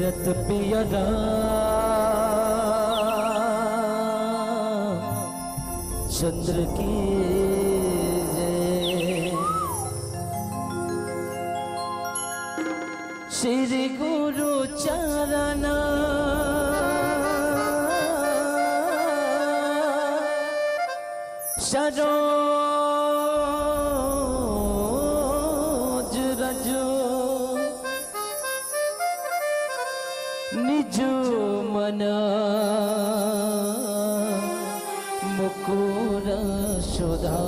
रत पिया चंद्र की जय। श्री गुरु चरण सरोज रजो निज मन मुकुर सुधा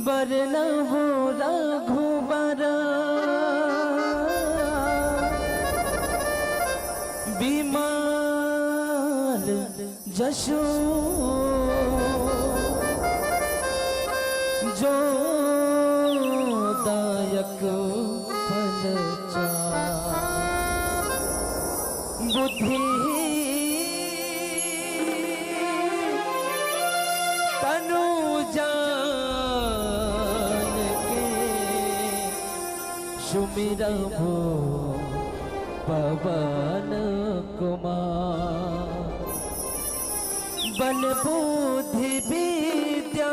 बरनहु रघुबर बिमल जसु जो दायक फल बुद्धि तनु जान के सुमिरहु पवन कुमार। बल बुद्धि विद्या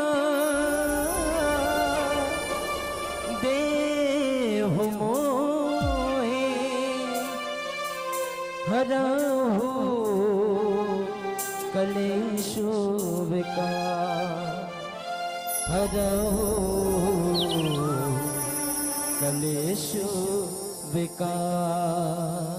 देहु मोहि हरहु कलेशु विकार। हरहु कलेशु विकार।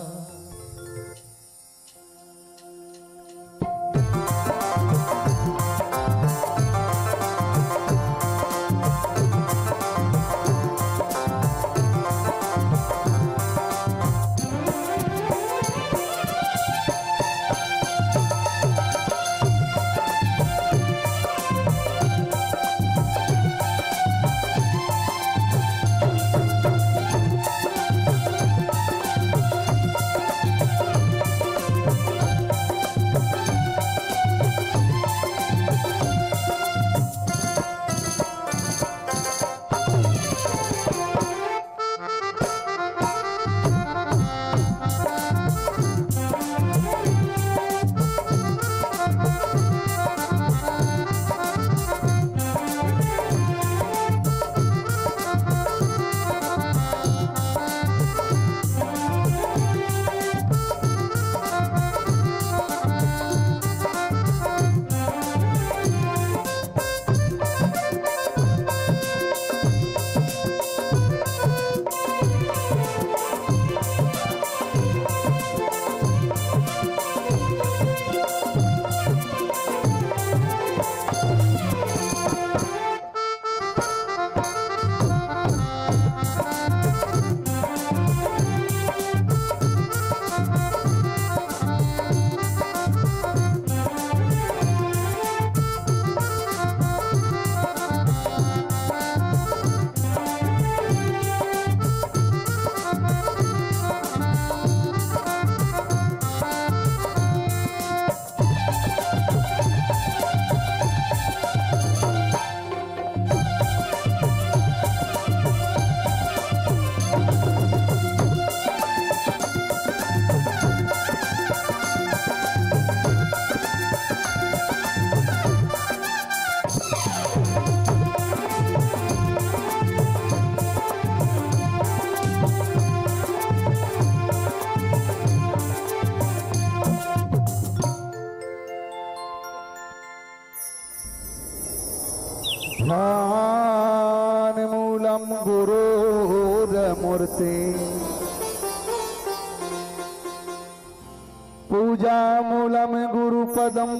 ध्यान मूलम गुरुर्मूर्ति पूजा मूलम गुरुपदम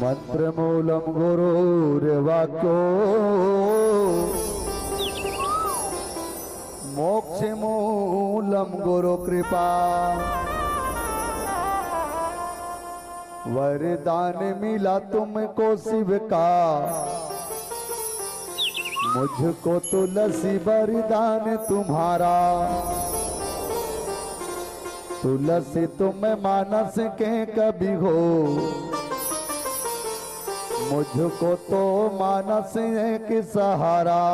मंत्र मूलम गुरुर्वाक्यो मोक्ष मूलम गुरु कृपा। वरदान मिला तुमको शिव का मुझको तुलसी वरदान तुम्हारा। तुलसी तुम मानस के कभी हो मुझको तो मानस है कि सहारा।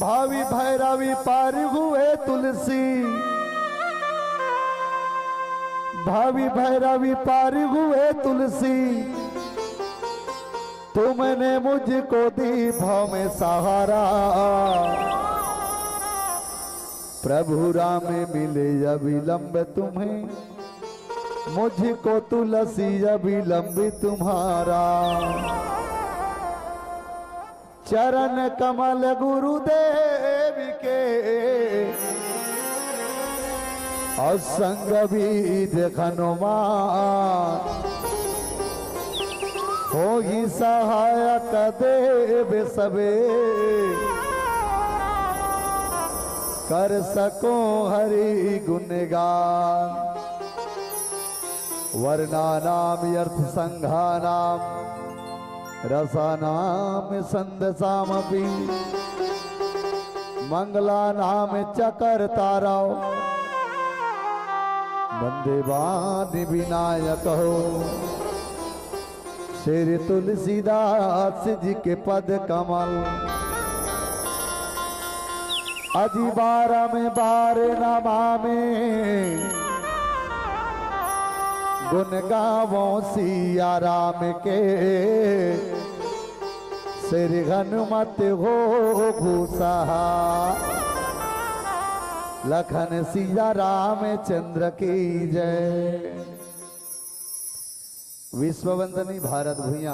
भावी भैरवी पार हुए तुलसी, भावी भैरवी पार हुए तुलसी, तुमने मुझको दी भाव में सहारा। प्रभु राम मिले अविलंब तुम्हें, मुझको तुलसी अविलंब तुम्हारा। चरण कमल गुरुदेव के, और संग बीज हनुमान, होगी सहायक देव सबे, कर सको हरि गुणगान। वर्णानाम अर्थ संघानाम, रसानाम संदसामपि, मंगलानाम चकर्तारौ, वंदे वाणि विनायक हो। श्री तुलसीदास जी के पद कमल, अजी 12 में 12 नामा में, गुण गावो सिया राम के। श्री हनुमत हो भूषहा, लखन सिया रामचंद्र की जय। विश्ववंदनी भारत भूइया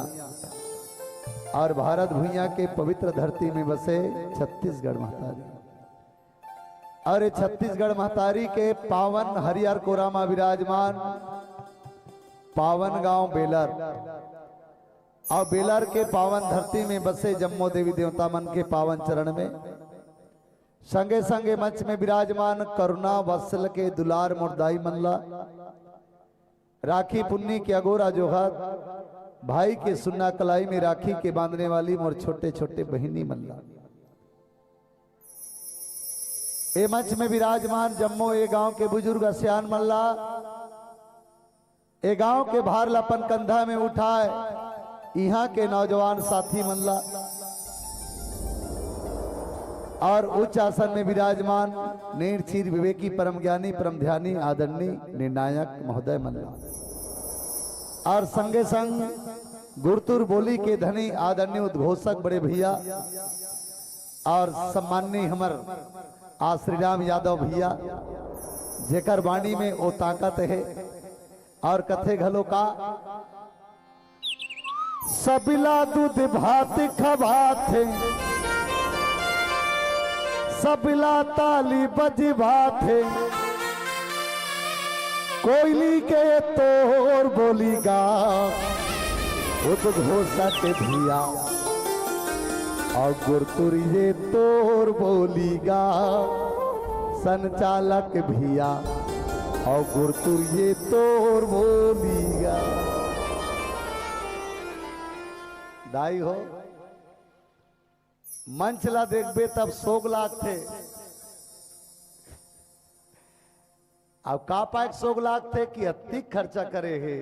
और भारत भूइया के पवित्र धरती में बसे छत्तीसगढ़ महतारी, और छत्तीसगढ़ महतारी के पावन हरिहर कोरामा विराजमान पावन गांव बेलर, और बेलर के पावन धरती में बसे जम्मो देवी देवता मन के पावन चरण में, संगे संगे मंच में विराजमान करुणा वत्सल के दुलार मुर्दाई मनला, राखी पुन्नी के अगोरा जोहर, भाई के सुन्ना कलाई में राखी के बांधने वाली मोर छोटे छोटे बहिनी मल्ला। ए मंच में विराजमान जम्मो ए गांव के बुजुर्ग असियान मल्ला, ए गांव के भार लपन कंधा में उठाए यहाँ के नौजवान साथी मल्ला, और उच्च आसन में विराजमान नीर चीर विवेकी परम ज्ञानी परम ध्यानी आदरणीय निर्णायक महोदय मल्ला, और संगे संग गुरतुर बोली के धनी आदरणीय उद्घोषक बड़े भैया, और सम्माननीय हमर श्री राम यादव भैया, जेकर वाणी में ओ ताकत है और कथे घलो का। सबिला दूध भात खबाथे, सबिला ताली बजी बाथे, कोयली के तोर बोलीगा उद्घोषक भिया, और गुरतुरिये तोर बोलीगा संचालक भिया, और गुरतुरिये तोर बोलीगा। दाई हो मंच ला देखबे तब 100 लाख थे, अब का पाए 100 लाख थे कि अति खर्चा करे है।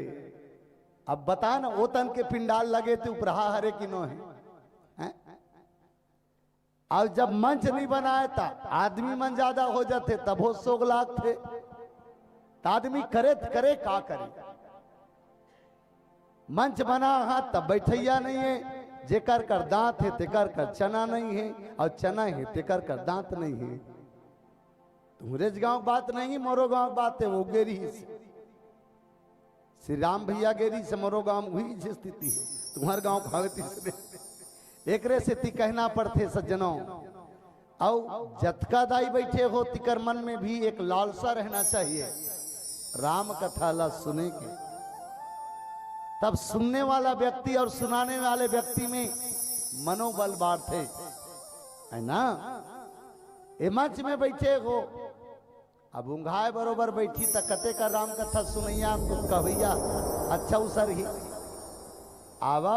अब बता ना, वो तन के पिंडाल लगे थे उपरहा हरे कि नो है? अब जब मंच नहीं बनाया था, आदमी मन ज्यादा हो जाते तब वो 100 लाख थे, तो आदमी करे का करे। मंच बना हाँ तब बैठैया नहीं है, जेकर कर दांत है तेकर कर चना नहीं है, और चना है तेकर कर दांत नहीं है। तुम्हारे गांव बात नहीं, मोरो गांव बात है। वो गेरी श्री राम भैया गेरी से मोरो गांव हुई स्थिति है, तुम्हारे गांव खावे एक रे से ती कहना पड़ते सज्जनों। और जतका दाई बैठे हो तिकर मन में भी एक लालसा रहना चाहिए राम कथा ला सुने के, तब सुनने वाला व्यक्ति और सुनाने वाले व्यक्ति में मनोबल बाढ़ते है ना। ए मंच में बैठे हो, अब उंघाए बरोबर बैठी त कते का राम कथा सुनैया कुछ कहैया अच्छा उसर ही आवा।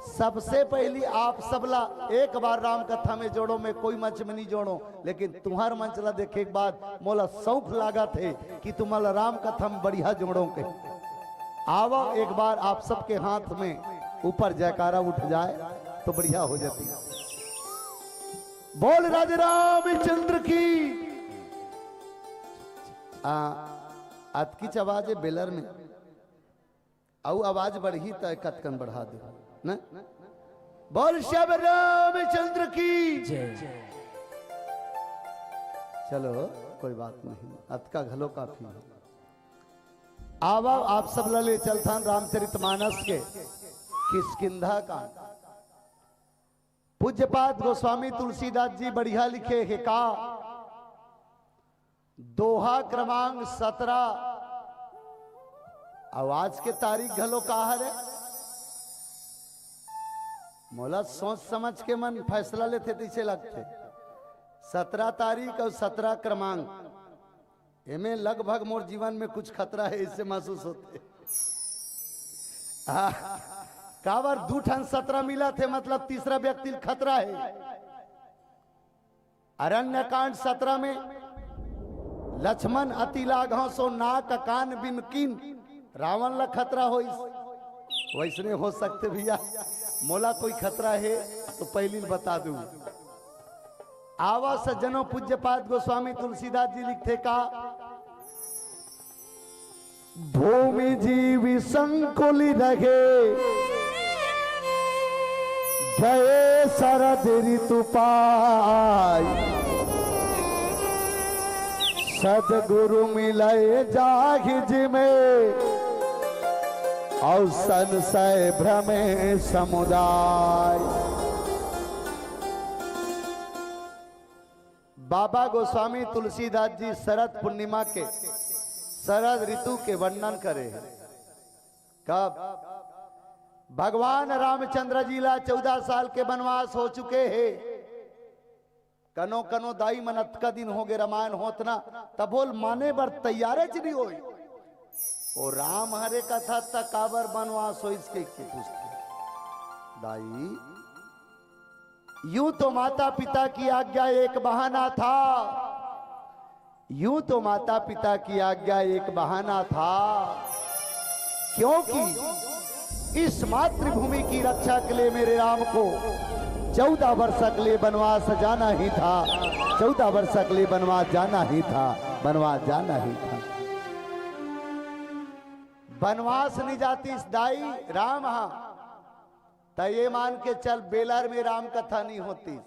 सबसे पहली आप सबला एक बार राम कथा में जोड़ो, में कोई मंच में नहीं जोड़ो, लेकिन तुम्हार मंच ला देखे के बाद मोला शौक लागा थे कि तुम्हारा राम कथा में बढ़िया जोड़ो के। आवा एक बार आप सबके हाथ में ऊपर जयकारा उठ जाए तो बढ़िया हो जाती है। बोल राधे रामचंद्र की। अतकी आवाज है बेलर में, औ आवाज बढ़ी तो कतकन बढ़ा दे न। बोल श्याम रामचंद्र की जय। चलो कोई बात नहीं, अतका घलो काफी है। आवा आप सब लले चलथान रामचरितमानस के किष्किंधा का। पूज्यपाद गोस्वामी तुलसीदास जी बढ़िया लिखे है का दोहा क्रमांक 17। आवाज के तारीख घलो कहा है मोला सोच समझ के मन फैसला लेते तीसरे लगते। 17 तारीख और 17 क्रमांक इनमें लगभग मोर जीवन में कुछ खतरा है, इससे महसूस होते। कावर 2 ठन 17 मिला थे, मतलब तीसरा व्यक्ति खतरा है। अरण्यकांड 17 में लक्ष्मण अति लाघव सो नाक कान बिन कीन, रावण ला खतरा हो। वैसने हो सकते भैया मोला कोई खतरा है तो पहली बता दूं। आवा सज्जनों, पूज्यपाद गोस्वामी तुलसीदास जी लिखते का भूमि जीवी संकुली रहे, गए शरद ऋतु पाई, सदगुरु मिलाए जाहिज में, और संशय भ्रमे समुदाय। बाबा गोस्वामी तुलसीदास जी शरद पूर्णिमा के शरद ऋतु के वर्णन करे हैं। कब भगवान रामचंद्र जी ला 14 साल के वनवास हो चुके हैं। कनो कनो दाई मनत का दिन हो गए रामायण होतना, तब बोल माने बर तैयारे च नहीं हो। और राम हरे कथा तकाबर वनवास हो, इसके पूछते दाई। यूं तो माता पिता की आज्ञा एक बहाना था, यूं तो माता पिता की आज्ञा एक बहाना था, क्योंकि इस मातृभूमि की रक्षा के लिए मेरे राम को 14 वर्ष के लिए वनवास जाना ही था। 14 वर्ष के लिए वनवास जाना ही था, वनवास जाना ही था। वनवास नहीं जाती इस दाई राम, हाँ तो ये मान के चल बेलर में राम कथा नहीं होती।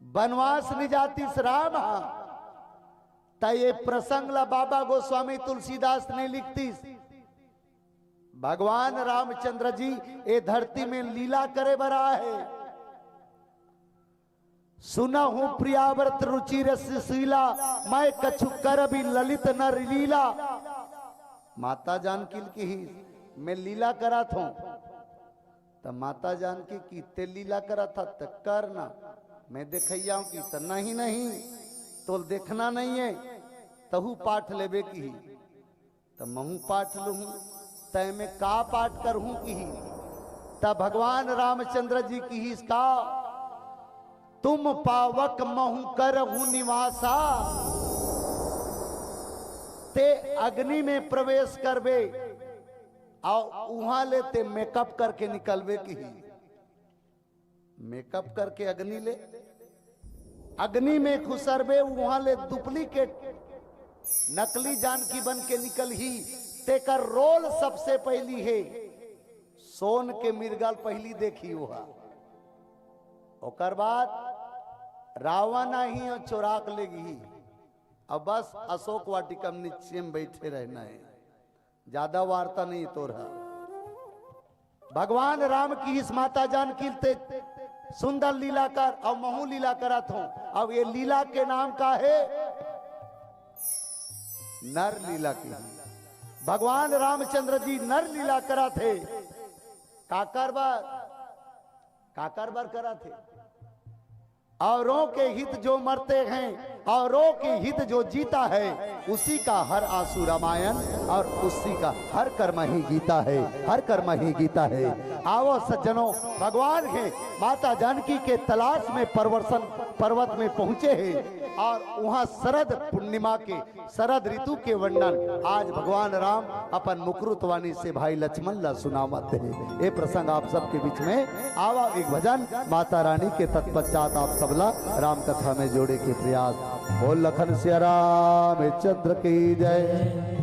वनवास नहीं जाती राम, हाँ तो ये प्रसंग ला बाबा गोस्वामी तुलसीदास ने लिखती। भगवान रामचंद्र जी ये धरती में लीला करे बरा है। सुना हूं प्रियाव्रत रुचि रसशीला, मैं कछु कर भी ललित नर लीला। माता जानकी की ही मैं लीला करा था, तो माता जानकी की ते लीला करा था तो करना, मैं देखैया हूं कि तो नहीं नहीं तो देखना नहीं है, तहु पाठ लेबे की ही तो महू पाठ लू, तय में का पाठ करहूं की ही। तब भगवान रामचंद्र जी की ही इसका तुम पावक महू करहूं निवासा, ते अग्नि में प्रवेश करबे और वहां लेते मेकअप करके निकलबे की ही। मेकअप करके अग्नि ले, अग्नि में खुसरबे, वहां ले डुप्लीकेट नकली जानकी बन के निकल ही। तेकर रोल सबसे पहली है सोन के मिर्गल पहली देखी हुआ, ओकर बाद रावण ही और चोराक लेगी। अब बस अशोक वाटिका में नीचे में बैठे रहना है, ज्यादा वार्ता नहीं तो रहा। भगवान राम की इस माता जानकी ते सुंदर लीला कर और महू लीला करा था। अब ये लीला के नाम का है नर लीला की। भगवान रामचंद्र जी नर लीला करा थे। काकर बार करा थे। औरों के हित जो मरते हैं, औरों के हित जो जीता है, उसी का हर आंसू रामायण और उसी का हर कर्म ही गीता है, हर कर्म ही गीता है। आओ सज्जनों, भगवान है माता जानकी के तलाश में पर्वत में पहुंचे हैं और वहां शरद पूर्णिमा के शरद ऋतु के वर्णन आज भगवान राम अपन मुकृत वाणी से भाई लक्ष्मण ला सुनावत है। ये प्रसंग आप सबके बीच में आवा एक भजन माता रानी के तत्पश्चात आप सबला राम कथा में जोड़े के प्रयास। बोल लखन सिया राम चंद्र की जय।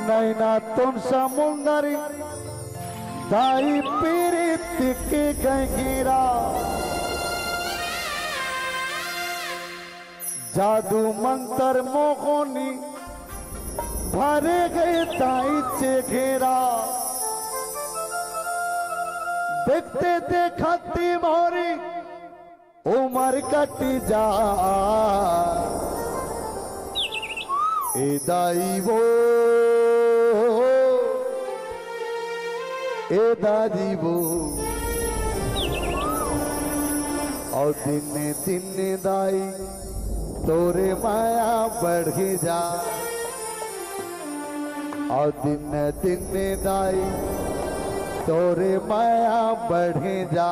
नैना तुम समुंदरी दाई पीरित के गंगीरा, जादू मंत्र मोहनी भरे गए ताई चे घेरा। देखते देखती मोरी उमर कटी जा, ए दाई वो ए दादी वो। और दिन दिन दाई तोरे माया बढ़ जा, और दिन दिन दाई तोरे माया बढ़ जा।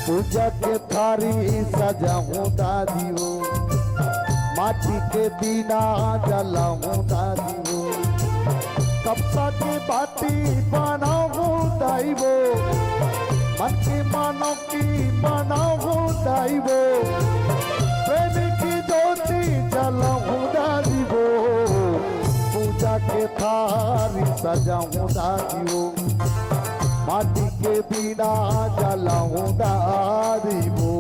पूजा के थारी सजाऊं दादियो, माटी के दीना जलाऊं दादियो, कपसा के बाती बनाऊं दाइबो, मन की मानो की बनाऊं दाइबो, प्रेम की ज्योति जलाऊं दादियो। पूजा के थारी सजाऊं दादियो, माटी के बिना जलाऊं दादिबो।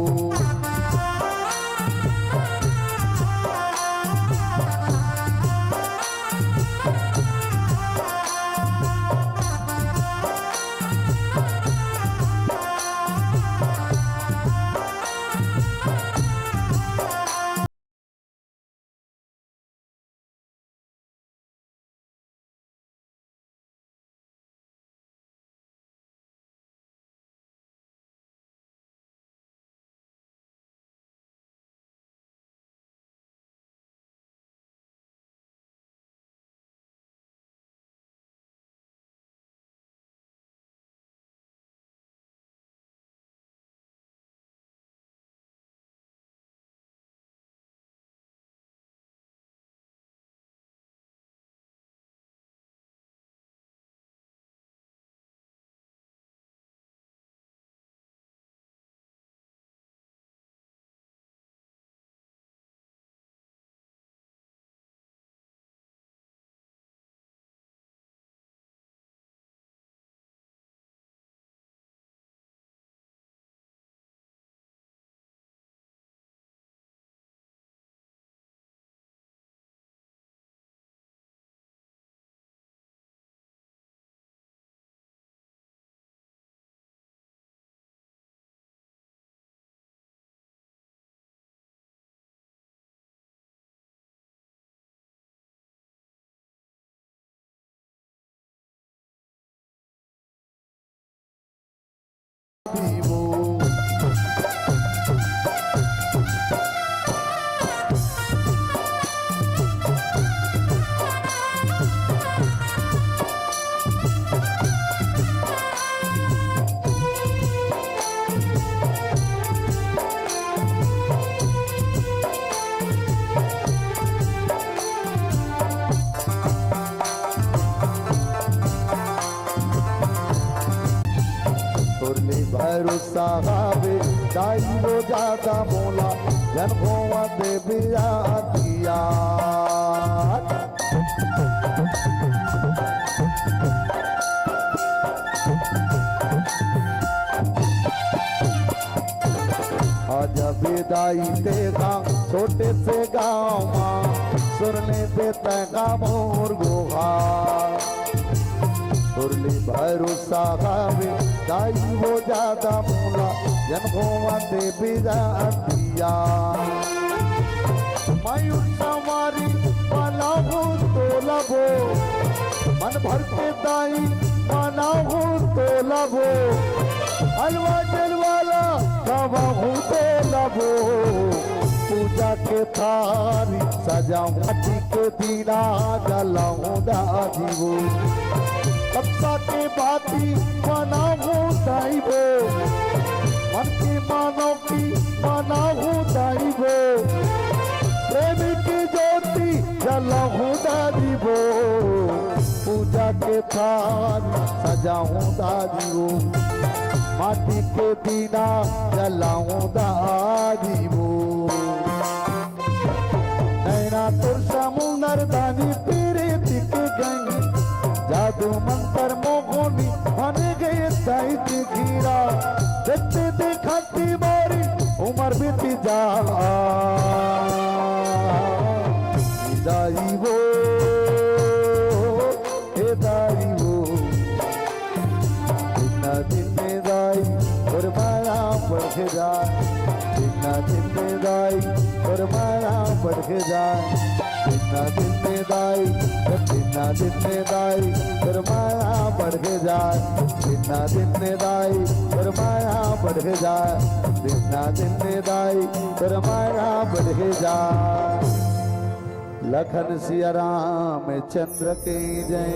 मुरली भरोसा गावे दाई वो ज्यादा बोला जन्मों दे बिया दिया आज विदाई देगा छोटे से गाँव सुरने देता का मोर गोहा मुरली भरोसा गावे दाई वो ज्यादा मोला जन्मों दे बिदा दिया मयूर सवारी वाला हो तो लबो मन भर के दाई माना हो तो लबो हलवा जलवाला खावा हूँ तो लबो पूजा के थारी सजाऊं माटी के दीना जलाऊं दादीवो कब्जा के बाती मनाऊं दाईवो मन की मानो की मनाऊं दाईवो प्रेम की ज्योति जलाऊं दादीवो पूजा के थारी सजाऊं दादीवो माटी के दीना जलाऊं दादीवो नैना तुर समुंदर दानी पीरे दिख गई जादू मंत्र मोहनी बन गए दैत घीरा देखते देखती बारी उम्र बीती जा दाई वो हे दाई वो जिम्मेदारी और माया बढ़ जाए जितना जिम्मेदारी और माया बढ़ जाए जितना जिम्मेदारी और माया बढ़ जाए जितना जिम्मेदारी और माया बढ़ जाए जितना जिम्मेदारी और माया बढ़ जाए लखन सिया राम चंद्र की जय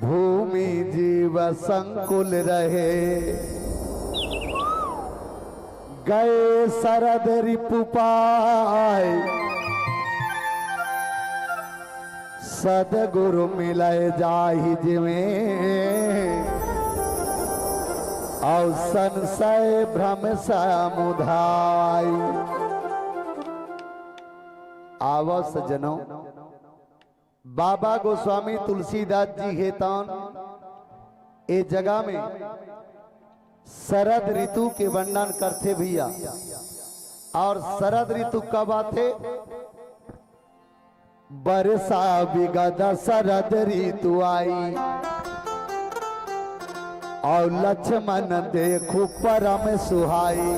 भूमि जीव संकुल रहे गए शरद रिपु पाए सदगुरु मिलय जाहि जिमें और संशय भ्रम समुदाय आवो सज्जनों बाबा गोस्वामी तुलसीदास जी हेतान ए जगह में शरद ऋतु के वर्णन करते भैया और शरद ऋतु कब आते बरसा बिगद शरद ऋतु आई और लक्ष्मण देखो परम सुहाई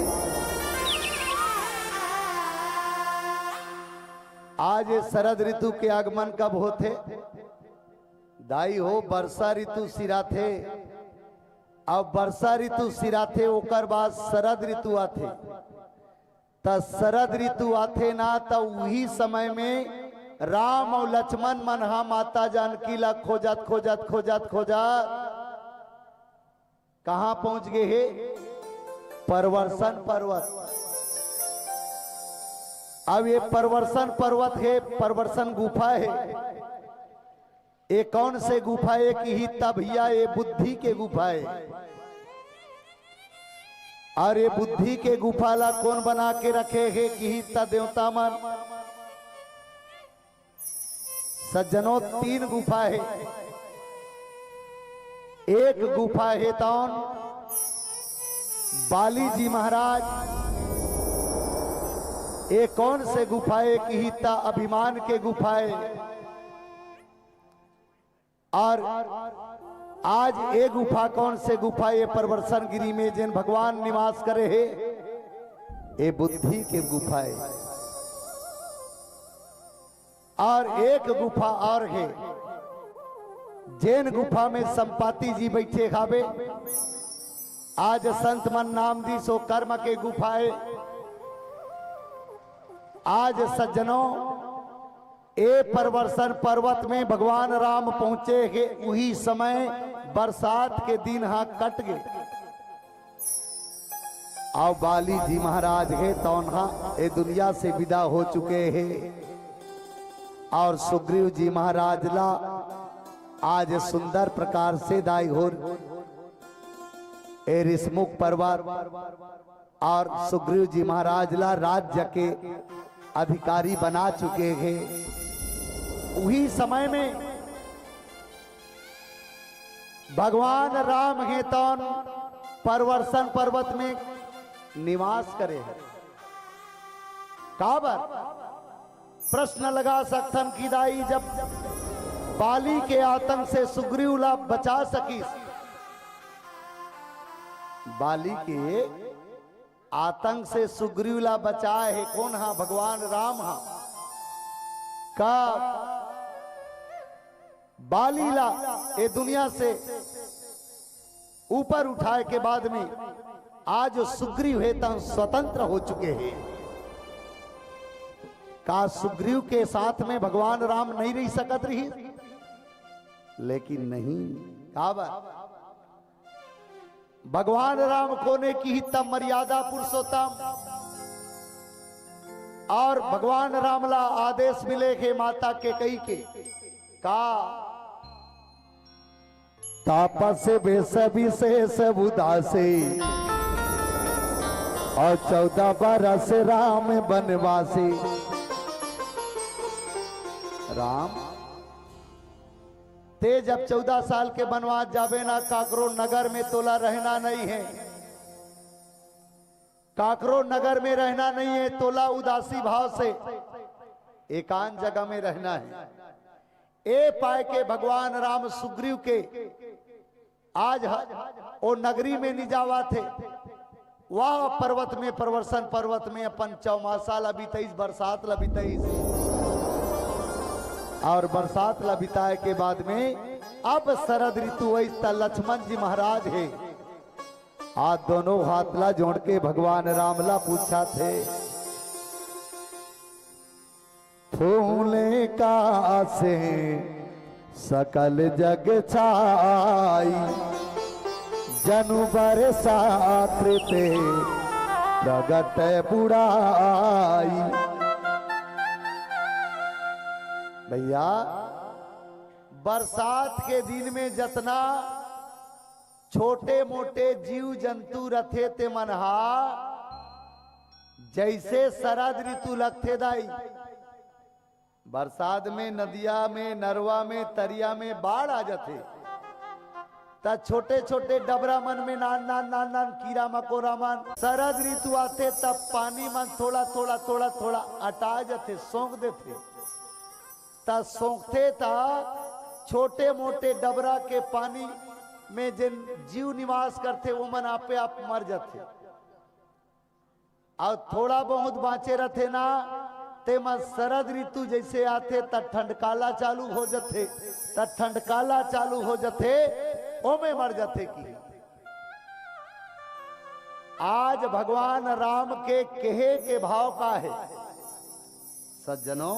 आज शरद ऋतु के आगमन कब होते दाई हो वर्षा ऋतु सिरा थे अब वर्षा ऋतु सिरा थे ओकर बाद शरद ऋतु आते त शरद ऋतु आते ना तो वही समय में राम और लक्ष्मण मन हा माता जानकी ला खोजत खोजत खोजत खोजत कहां पहुंच गए हे परवर्षण पर्वत अब ये परवर्षण पर्वत है परवर्षण गुफा है ये कौन से गुफा है कि ही तभिया ये बुद्धि के गुफा है और ये बुद्धि के गुफा ला कौन बना के रखे है कि ही देवता मन सज्जनों तीन गुफा है एक गुफा है तौन बाली जी महाराज ये कौन से गुफाएं की हिता अभिमान के गुफाएं और आज एक गुफा कौन से गुफा ये परवर्षण गिरी में जिन भगवान निवास करे है ये बुद्धि के गुफाएं और एक गुफा और है जैन गुफा में संपाति जी बैठे खावे आज संत मन नाम दी सो कर्म के गुफाएं आज सज्जनों ए परवर्षण पर्वत में भगवान राम पहुंचे हैं वही समय बरसात के दिन हाँ कट गए आओ बाली जी महाराज है तौनहा ए दुनिया से विदा हो चुके हैं और सुग्रीव जी महाराज ला आज सुंदर प्रकार से दाई हो ए ऋषमुख पर्वत और सुग्रीव जी महाराज ला राज्य के अधिकारी बना चुके हैं। वही समय में भगवान राम हेतन परवर्षण पर्वत में निवास करे हैं। काबर प्रश्न लगा सकथन की दाई जब बाली के आतंक से सुग्रीव ला बचा सकी, बाली के आतंक से सुग्रीव ला बचाए है कौन? हा भगवान राम। हा का बाली ला ये दुनिया से ऊपर उठाए के बाद में आज सुग्रीव है तो स्वतंत्र हो चुके हैं। का सुग्रीव के साथ में भगवान राम नहीं रह सकत रही? लेकिन नहीं, भगवान राम कोने की ही तब मर्यादा पुरुषोत्तम और भगवान राम ला आदेश मिले के माता के कई के का तापस बेस विशेष उदासे और 14 बरस राम बनवासी। राम ते जब 14 साल के बनवास जाबे ना काकरो नगर में तोला रहना नहीं है, काकरो नगर में रहना नहीं है, तोला उदासी भाव से एकांत जगह में रहना है। ए पाए के भगवान राम सुग्रीव के आज वो नगरी में नहीं जावा थे, वह पर्वत में परवर्षण पर्वत में अपन 14 लबी 23 बरसात लबी 23 और बरसात ला बिताए के बाद में अब शरद ऋतु वही लक्ष्मण जी महाराज है। आज दोनों हाथ ला जोड़ के भगवान राम ला पूछा थे, फूले का से सकल जग छाई जनु बरसात ते प्रगट बुढ़ाई। भैया बरसात के दिन में जितना छोटे मोटे जीव जंतु रथे ते मनहा जैसे शरद ऋतु लगते दाई। बरसात में नदिया में नरवा में तरिया में बाढ़ आ जाते, तब छोटे छोटे डबरा मन में नान नान नान नान कीड़ा मकोड़ा मन शरद ऋतु आते तब पानी मन थोड़ा थोड़ा थोड़ा थोड़ा अटा जाते, सौंक देते। तब सौंकते तब छोटे मोटे डबरा के पानी में जिन जीव निवास करते वो मन आपे आप मर जाते, और थोड़ा बहुत बाँचे रहते ना ते मन शरद ऋतु जैसे आते तब ठंडकाला चालू हो जाते, तब ठंडकाला चालू हो जाते ओमे मर जाते की। आज भगवान राम के कहे के भाव का है सज्जनों,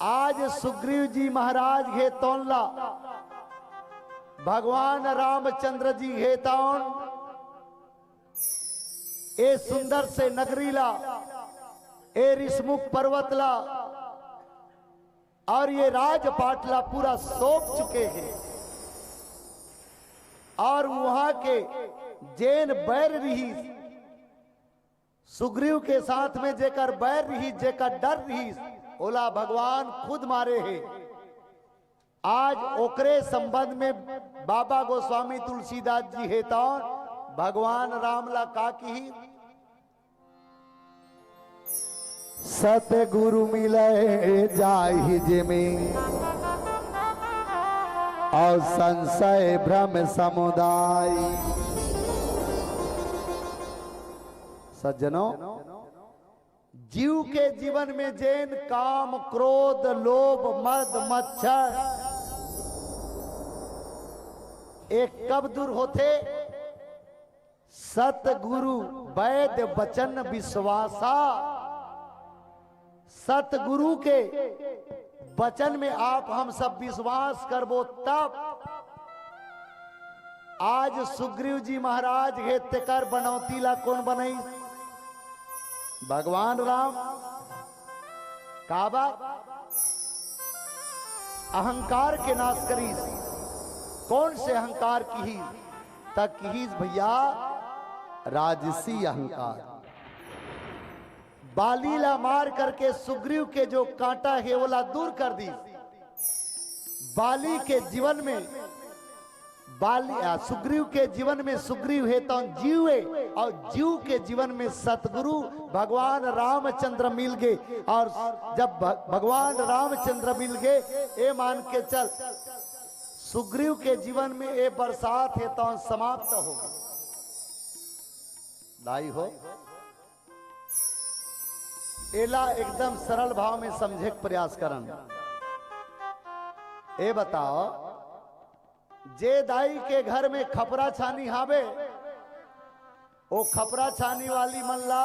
आज सुग्रीव जी महाराज घे तौनला भगवान रामचंद्र जी घे तौन ए सुंदर से नगरीला ए ऋषमुख पर्वतला और ये राजपाटला पूरा सौंप चुके हैं। और वहां के जैन बैर रही सुग्रीव के साथ में जेकर बैर रही जेकर डर रही ओला भगवान खुद मारे हैं। आज ओकरे संबंध में बाबा गोस्वामी तुलसीदास जी है तो भगवान राम ला का की सतगुरु मिले जाहि जिमे और संशय भ्रम समुदाय। सज्जनों, जीव के जीवन में जैन काम क्रोध लोभ मद मच्छर एक कब दूर होते? सतगुरु वैद्य वचन विश्वासा। सतगुरु के वचन में आप हम सब विश्वास करबो तब आज सुग्रीव जी महाराज हे तेकर बनौती ला कौन बनाई? भगवान राम। काबा अहंकार के नाश करी। कौन से अहंकार की ही तक ही भैया राजसी अहंकार। बालीला मार करके सुग्रीव के जो कांटा है वो दूर कर दी। बाली के जीवन में सुग्रीव के जीवन में सुग्रीव है तो जीव है, और जीव के जीवन में सतगुरु भगवान रामचंद्र मिल गए। और जब भगवान रामचंद्र मिल गए, ये मान के चल सुग्रीव के जीवन में ये बरसात है तो समाप्त हो गई। दाई हो एला एकदम सरल भाव में समझे के प्रयास करन। ए बताओ, जे दाई के घर में खपरा छानी हावे, वो खपरा छानी वाली मल्ला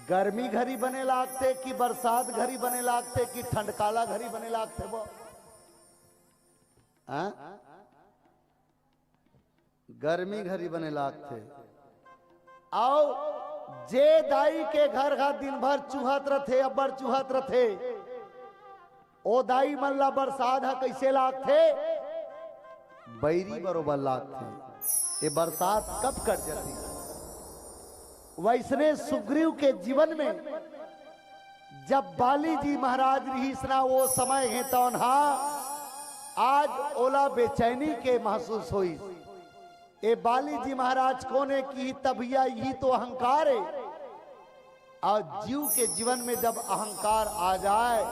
गर्मी घड़ी बने लागते कि बरसात घड़ी बने लागते कि ठंडकाला घड़ी बने लागते वो गर्मी घड़ी बने लागते। आओ जे दाई के घर का दिन भर चूहत रथे, अब्बर चूहत रथे, ओ दाई मल्ला बरसात है कैसे लागते? बैरी बरोबर लागते। ये बरसात कब कट जाती? वैसने सुग्रीव के जीवन में जब बाली जी महाराज रहीसना वो समय है तो आज ओला बेचैनी के महसूस हुई। ए बाली जी महाराज कोने की तबिया यही तो अहंकार है। और जीव के जीवन में जब अहंकार आ जाए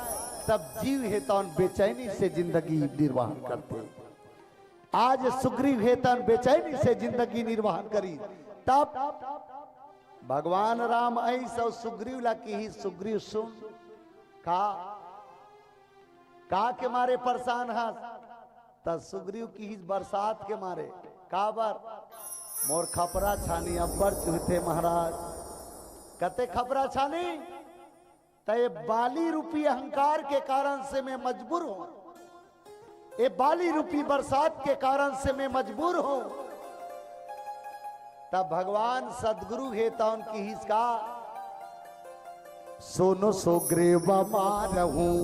तब जीव है तो बेचैनी से जिंदगी निर्वाह करते। आज सुग्रीव है तो बेचैनी से जिंदगी निर्वाह करी। तब भगवान राम ऐसा सुग्रीव ला की ही सुग्रीव सुन का के मारे परेशान है? तब सुग्रीव की ही बरसात के मारे काबर मोर खपरा छानी अब्बर चूहते महाराज कते खपरा छानी ते बाली रूपी अहंकार के कारण से मैं मजबूर हूं। ये बाली रूपी बरसात के कारण से मैं मजबूर हूं। तब भगवान सदगुरु है तो उनकी हिस्सा सोनो सुग्रीव मारहूं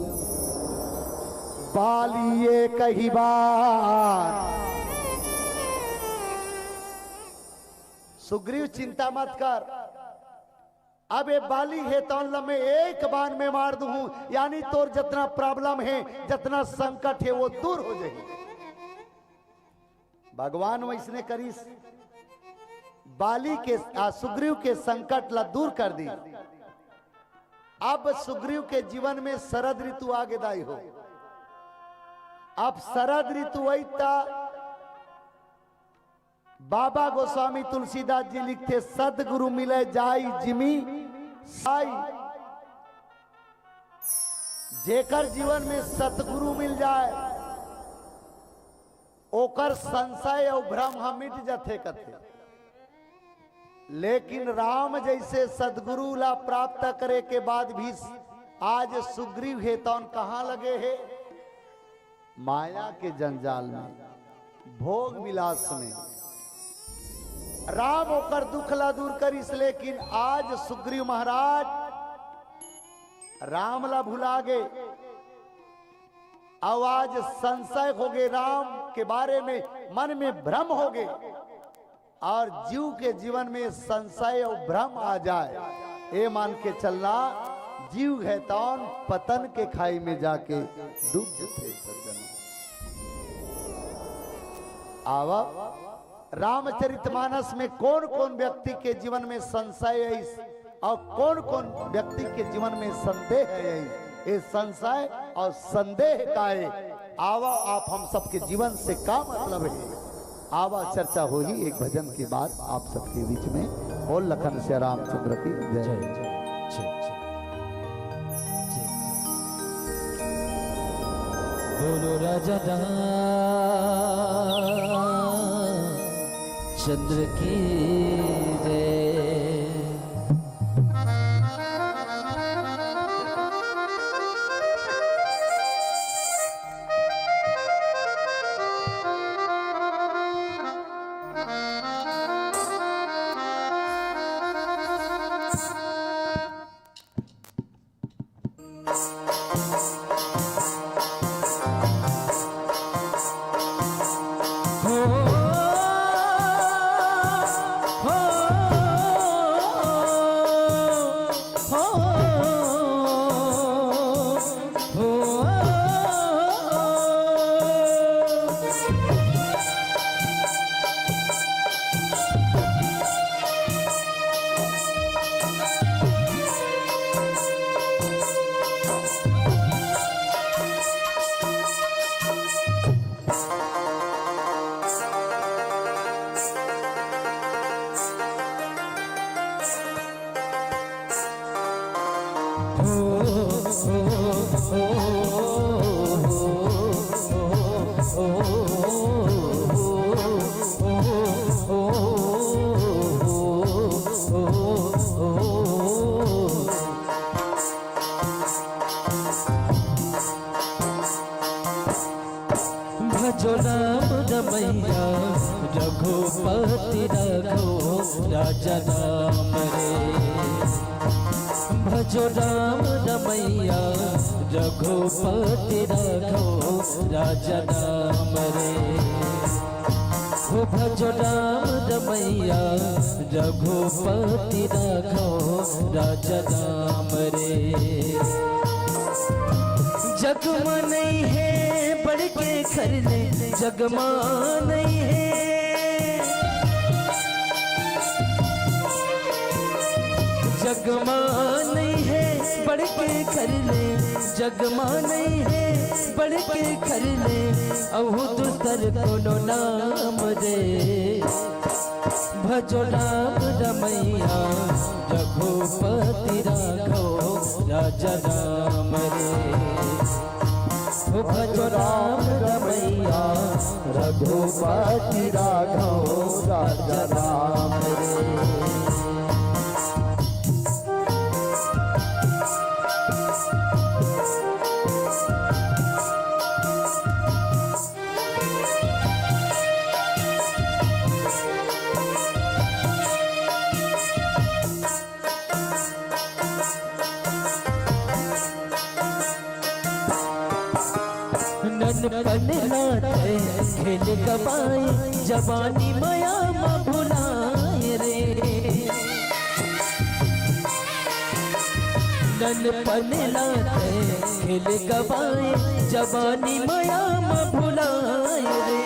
बालिए कही बार। सुग्रीव चिंता मत कर, अब ये बाली है तो मैं एक बार में मार दूं, यानी तोर जितना प्रॉब्लम है जितना संकट है वो दूर हो जाएगी। भगवान वैसने करी बाली के सुग्रीव के संकट ला दूर कर दी। अब सुग्रीव के जीवन में शरद ऋतु आगे दाई हो। अब शरद ऋतु आई बाबा गोस्वामी तुलसीदास जी लिखते सदगुरु मिले जाई जिमी साई। जेकर जीवन में सतगुरु मिल जाए ओकर संशय और भ्रम मिट जाते कथे। लेकिन राम जैसे सदगुरु ला प्राप्त करे के बाद भी आज सुग्रीव है तो कहां लगे है? माया के जंजाल में, भोग विलास में। राम होकर दुख ला दूर करिस, लेकिन आज सुग्रीव महाराज राम ला भुला गए। आज संशय हो गए, राम के बारे में मन में भ्रम हो गए। और जीव के जीवन में संशय और भ्रम आ जाए, ये मान के चलना जीव है तौन पतन के खाई में जाके डूब जाते। सज्जनों आवा रामचरितमानस में कौन कौन व्यक्ति के जीवन में संशय है और कौन कौन व्यक्ति के जीवन में संदेह है? ये संशय और संदेह का है। आवा आप हम सबके जीवन से क्या मतलब है? आवा चर्चा होगी एक भजन के बाद आप सबके बीच में। और लखन से रामचंद्र की जय। बोलो राजा चंद्र की जय। भजो राम रमैया रघुपति राघव राजा राम रे। भजो राम रमैया रघुपति राघव राजा राम रे। हो भजो राम रमैया रघुपति राघव राजा राम रे। जगमा नहीं है बढ़ के कर ले, जगमा नहीं है, जगमा नहीं है बढ़ के कर ले, जगमा नहीं है बढ़ के कर ले। अहू दूसर कोनो नाम रे। भजो राम रमैया रघुपति राघव राजा राम रे। हो भजो राम रमैया रघुपति राघव राजा राम रे। नन लाते खेल गवाए जवानी माया माँ भुलाए रे। नन पन लाते खेल गवाए जवानी माया माँ भुलाए रे।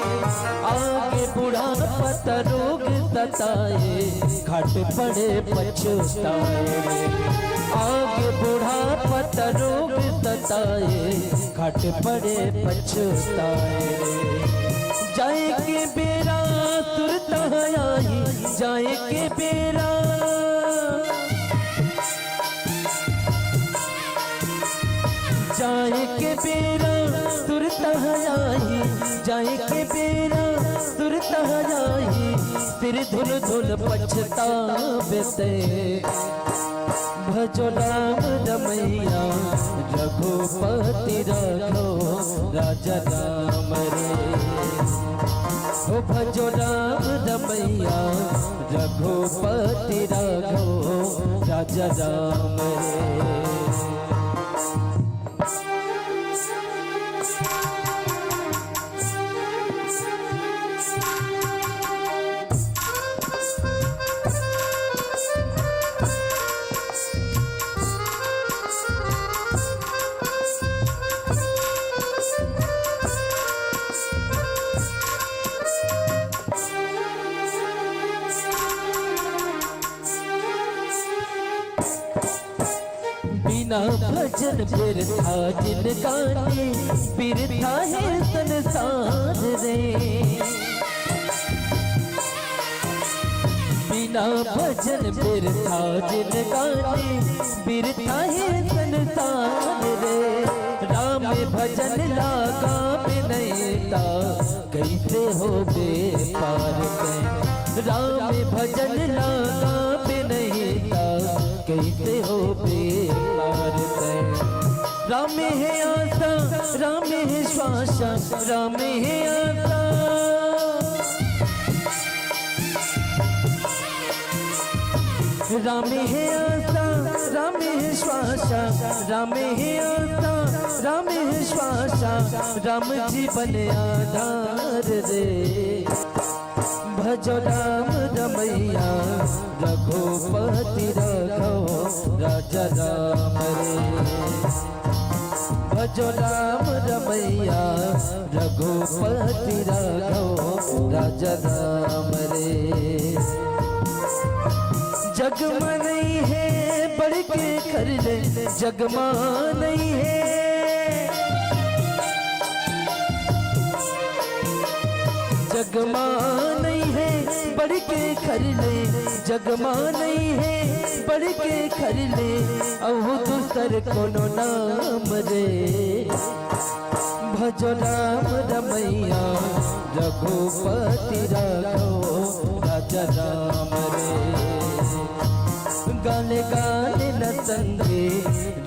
आगे बुढ़ा पता रोग सताए घाट पड़े पछताए रे। आगे बुढ़ा पता रोग सताए घाट पड़े पछताए रे। जाए के बेरा तुरता आई, जाए के बेरा, जाए के बेरा तुरता आई, जाए के बेरा तुरता आई। फिर धुल धुल पछतावे ते। भजो राम रमैया रघुपति राघव राजा राम रे। हो भजो राम रमैया रघुपति राघव राजा राम रे। बिना भजन फिर था जिन गाने, फिर था है संसार रे। बिना भजन फिर था जिन गाने, फिर था है संसार रे। राम भजन लागा बिनैता कैसे हो बेपार के। राम भजन लागा बिनैता कैसे हो बेपार के। राम है आशा राम है श्वासा, राम है आशा, राम है आशा राम है श्वासा, राम है आशा राम है श्वासा। राम जीवन आधार रे। भजो राम रमैया रघुपति राघव राजा राम रे। भजो राम रमैया रघुपति राघव राजा राम रे। जगमा नहीं है बढ़ के कर ले, जगमा नहीं है, जगमा नहीं है बढ़ के कर ले, जगमा नहीं है बढ़ के कर ले। अहू दूसर कोनो नाम रे। भजो राम रमैया रघुपति राघव राजा राम रे। गाने गाने न संगे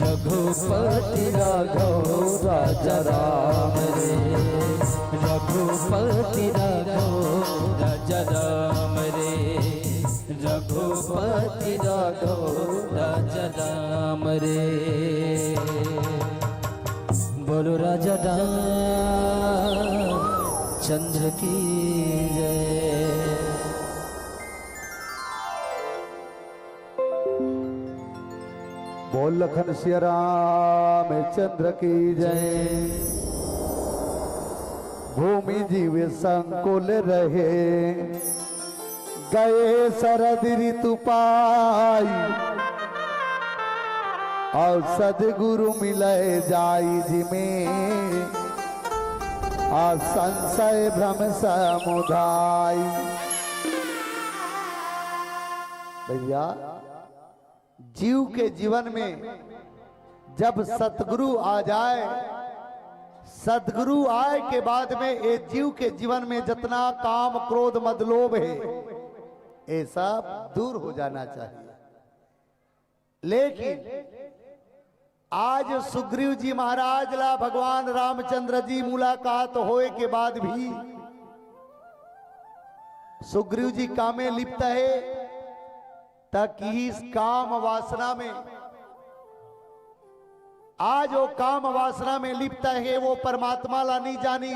रघुपति राघव राजा राम रे। रघुपति राघव राजा राम रे, रघुपति राघव राजा राम रे। बोलो राजा राम चंद्र की जय। बोल लखन सिया राम चंद्र की जय। भूमि जीव संकुल रहे, गए शरद ऋतु पाई, और सदगुरु मिले जाई जिमे, और संशय भ्रम समुदाय। भैया जीव के जीवन में जब सतगुरु आ जाए, सदगुरु आए के बाद में ये जीव के जीवन में जितना काम क्रोध मद लोभ है ये सब दूर हो जाना चाहिए। लेकिन आज सुग्रीव जी महाराज ला भगवान रामचंद्र जी मुलाकात होए के बाद भी सुग्रीव जी कामे लिप्त है, ताकि इस काम वासना में, आज वो काम वासना में लिप्त है, वो परमात्मा ला नहीं जानी,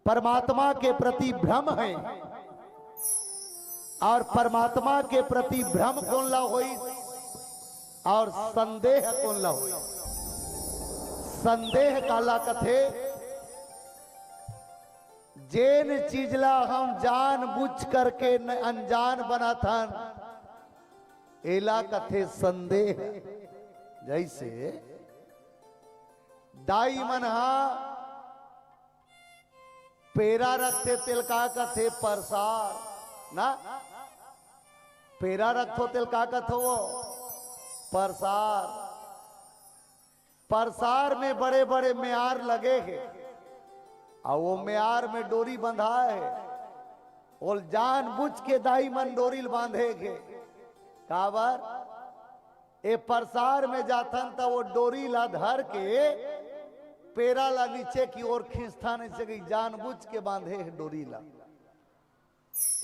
परमात्मा के प्रति भ्रम है। और परमात्मा के प्रति भ्रम कौन ला होई और संदेह कौन ला होई। संदेह काला कथे, जेन चीजला हम जान बुझ करके अनजान बना था, एला कथे संदेह। जैसे दाई मनहा पेरा रखते तिल का कथे परसार ना, पेरा रखो तिल का कथो परसार। परसार में बड़े बड़े म्यार लगे हैं, और वो म्यार में डोरी बंधा है, और जान बुझ के दाई मन डोरी बांधेगे। काबर ए परसार में जाथन तो वो डोरी ला धर के पेरा ला नीचे की ओर खींचता नहीं सके, जान बुझ के बांधे है डोरी ला।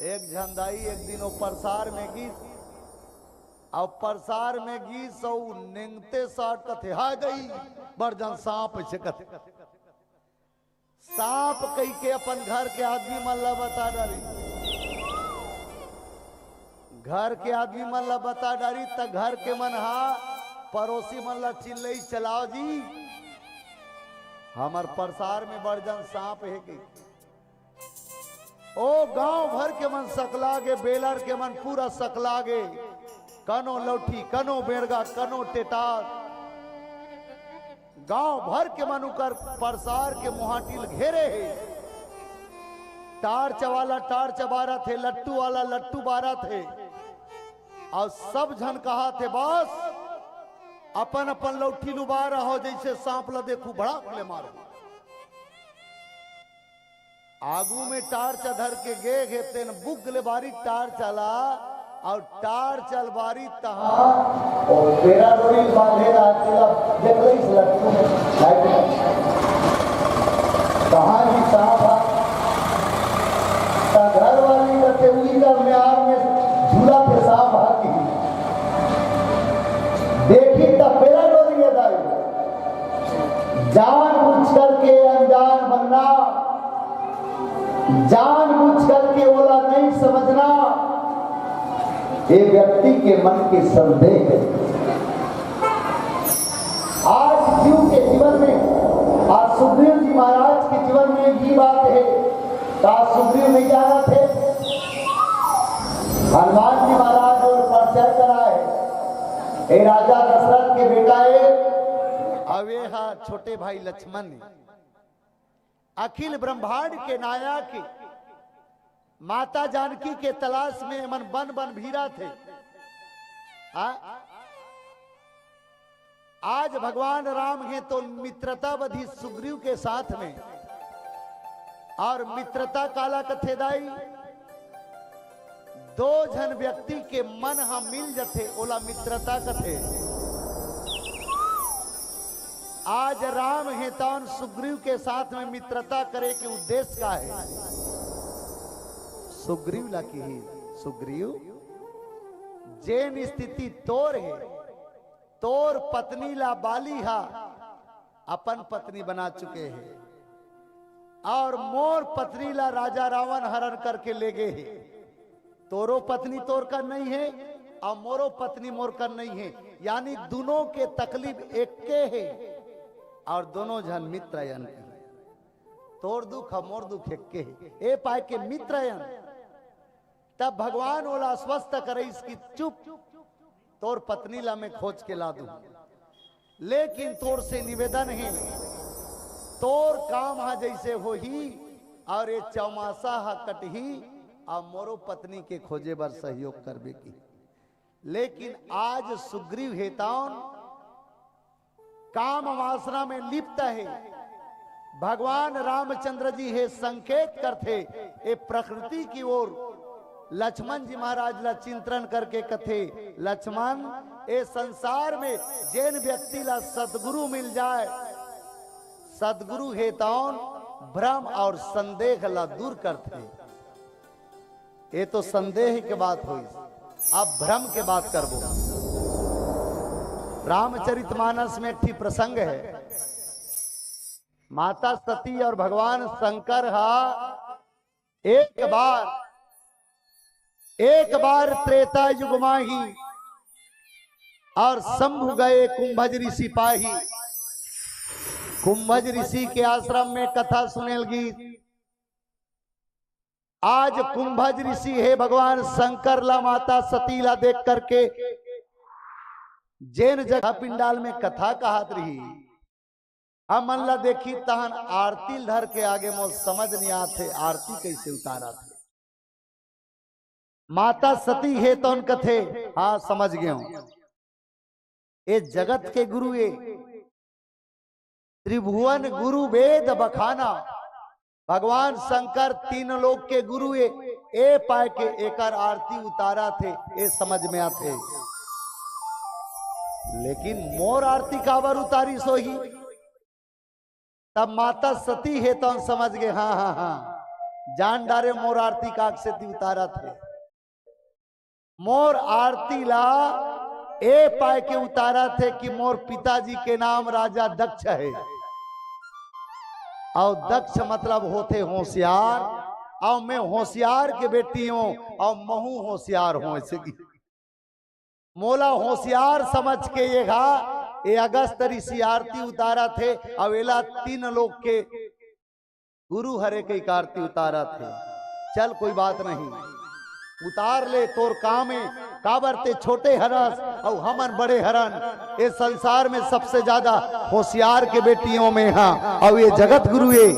एक झंदाई एक दिन वो परसार में गीस, और परसार में गीस और निंगते साठ कथे हा गई बरजन सांप से कथे। सांप कही के अपन घर के आदमी मन ला बता डाली, घर के आदमी मन ला बता डाली, त घर के मन हा पड़ोसी मन ला चिल्लई चलाओ जी हमार परसार में बरजन सांप है कि। ओ गांव भर के मन सकलागे, बेलर के मन पूरा सकलागे, कनो लौठी कनो बेड़गा कनो टेटार, गांव भर के मनुकर परसार के मुहाटिल घेरे है। टार्च वाला टार्च बारा थे, लट्टू वाला लट्टू बारा थे, और सब जन कहा थे बस अपन अपन लौठी लुबारा हो, जैसे सांप ला देखू बड़ा ले मारो। आगू में टार्च धर के गे तेन बुगले बारी टार्च चला, और टार्च चल बारी तहा और तेरा डोरी बांधे रातिला देख ले इस लट्टू में कहां की सांप ता घर वाली करते हुई का म्यार में झूला पे सांप हाथी देखी तब मेरा डोरी है दाई। जान बुझ करके अनजान बनना, जान बुझ करके बोला नहीं समझना, ये व्यक्ति के मन के संदेह है। आज जीव के जीवन में, आज सुग्रीव जी महाराज के जीवन में ये बात है। आज सुग्रीव नहीं जाना थे, हनुमान जी महाराज और परिचय करा है, ये राजा दशरथ के बेटा है। अब ये छोटे भाई लक्ष्मण अखिल ब्रह्मांड के नायक माता जानकी के तलाश में मन बन बन भीरा थे। आज भगवान राम हैं तो मित्रता बधी सुग्रीव के साथ में, और मित्रता काला कथेदाई दो जन व्यक्ति के मन हम मिल जथे ओला मित्रता कथे। आज राम हेतौन सुग्रीव के साथ में मित्रता करे के उद्देश्य का है। सुग्रीव ला की ही सुग्रीव जेन स्थिति तोर है, तोर पत्नी ला बाली हा अपन पत्नी बना चुके हैं और मोर पत्नी ला राजा रावण हरण करके ले गए हैं। तोरो पत्नी तोर का नहीं है और मोरो पत्नी मोर का नहीं है, यानी दोनों के तकलीफ एक के है और दोनों जन मित्रयन के। तोर दुख मोर दुख एक के है, ए पाए के मित्रयन। तब भगवान बोला स्वस्थ करे इसकी चुप, तोर पत्नी ला मैं खोज के ला दूं, लेकिन तोर से निवेदन है तोर काम हा जैसे हो ही और ये चौमासा हा कटही और मोरो पत्नी के खोजे बर सहयोग करबे की। लेकिन आज सुग्रीव हेतौन काम वासना में लिप्त है। भगवान रामचंद्र जी है संकेत करते ये प्रकृति की ओर। लक्ष्मण जी महाराज ला चिंतन करके कथे, लक्ष्मण ए संसार में जैन व्यक्ति ला सदगुरु मिल जाए, सदगुरु हेतौन भ्रम और संदेह ला दूर करते। ये तो संदेह के बात हुई, अब भ्रम के बात करबो। रामचरितमानस में एक प्रसंग है, माता सती और भगवान शंकर एक बार त्रेता युग माही और शंभु गए कुंभज ऋषि पाही। कुंभज ऋषि के आश्रम में कथा सुनेलगी। आज कुंभज ऋषि है भगवान शंकर ला माता सती ला देख करके जैन जगह पिंडाल में कथा कहत रही। हम मन ला देखी तहन आरती धर के आगे मोर समझ नहीं आते आरती कैसे उतारा थे। माता सती है तो उन कथे, हाँ समझ गया हूं। ये जगत के गुरु ये त्रिभुवन गुरु वेद बखाना भगवान शंकर तीन लोक के गुरु ए पाए के एकर आरती उतारा थे, ये समझ में आते। लेकिन मोर आरती काबर उतारी सोही। तब माता सती है तो समझ गए, हाँ हाँ हाँ जान डारे मोर आरती काक से उतारा थे। मोर आरती ला ए पाए के उतारा थे कि मोर पिताजी के नाम राजा दक्ष है और दक्ष मतलब होते होशियार, और मैं होशियार के बेटी हूं और महू होशियार हूं। ऐसे की मोला होशियार समझ के ये अगस्त ऋषि आरती उतारा थे। अवेला तीन लोग के गुरु हरे के आरती उतारा थे। चल कोई बात नहीं, उतार ले, तोर काम है। काबर ते छोटे हरस और हमन बड़े हरन। ये संसार में सबसे ज्यादा होशियार के बेटियों में हाँ, और ये जगत गुरु है,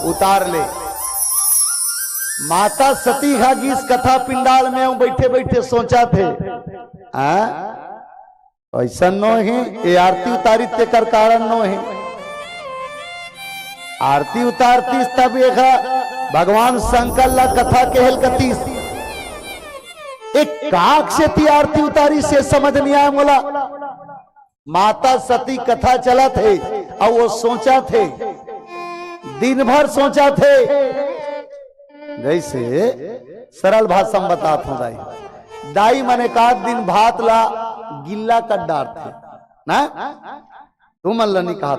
उतार ले। माता सती हागी इस कथा पिंडाल में बैठे बैठे सोचा थे, ऐसा नो है ये आरती उतारी ते कर कारण नो है। आरती उतारती तब एक भगवान शंकर ला कथा कहल कतीस एक काक से थी आरती उतारी से समझ नहीं आया। मोला माता सती कथा चला थे और वो सोचा थे, दिन भर सोचा थे। जैसे सरल भाषा में बताता हूं, दाई मने का दिन भात ला गिल्ला कर डार थे ना, तुम अल्लाह ने कहा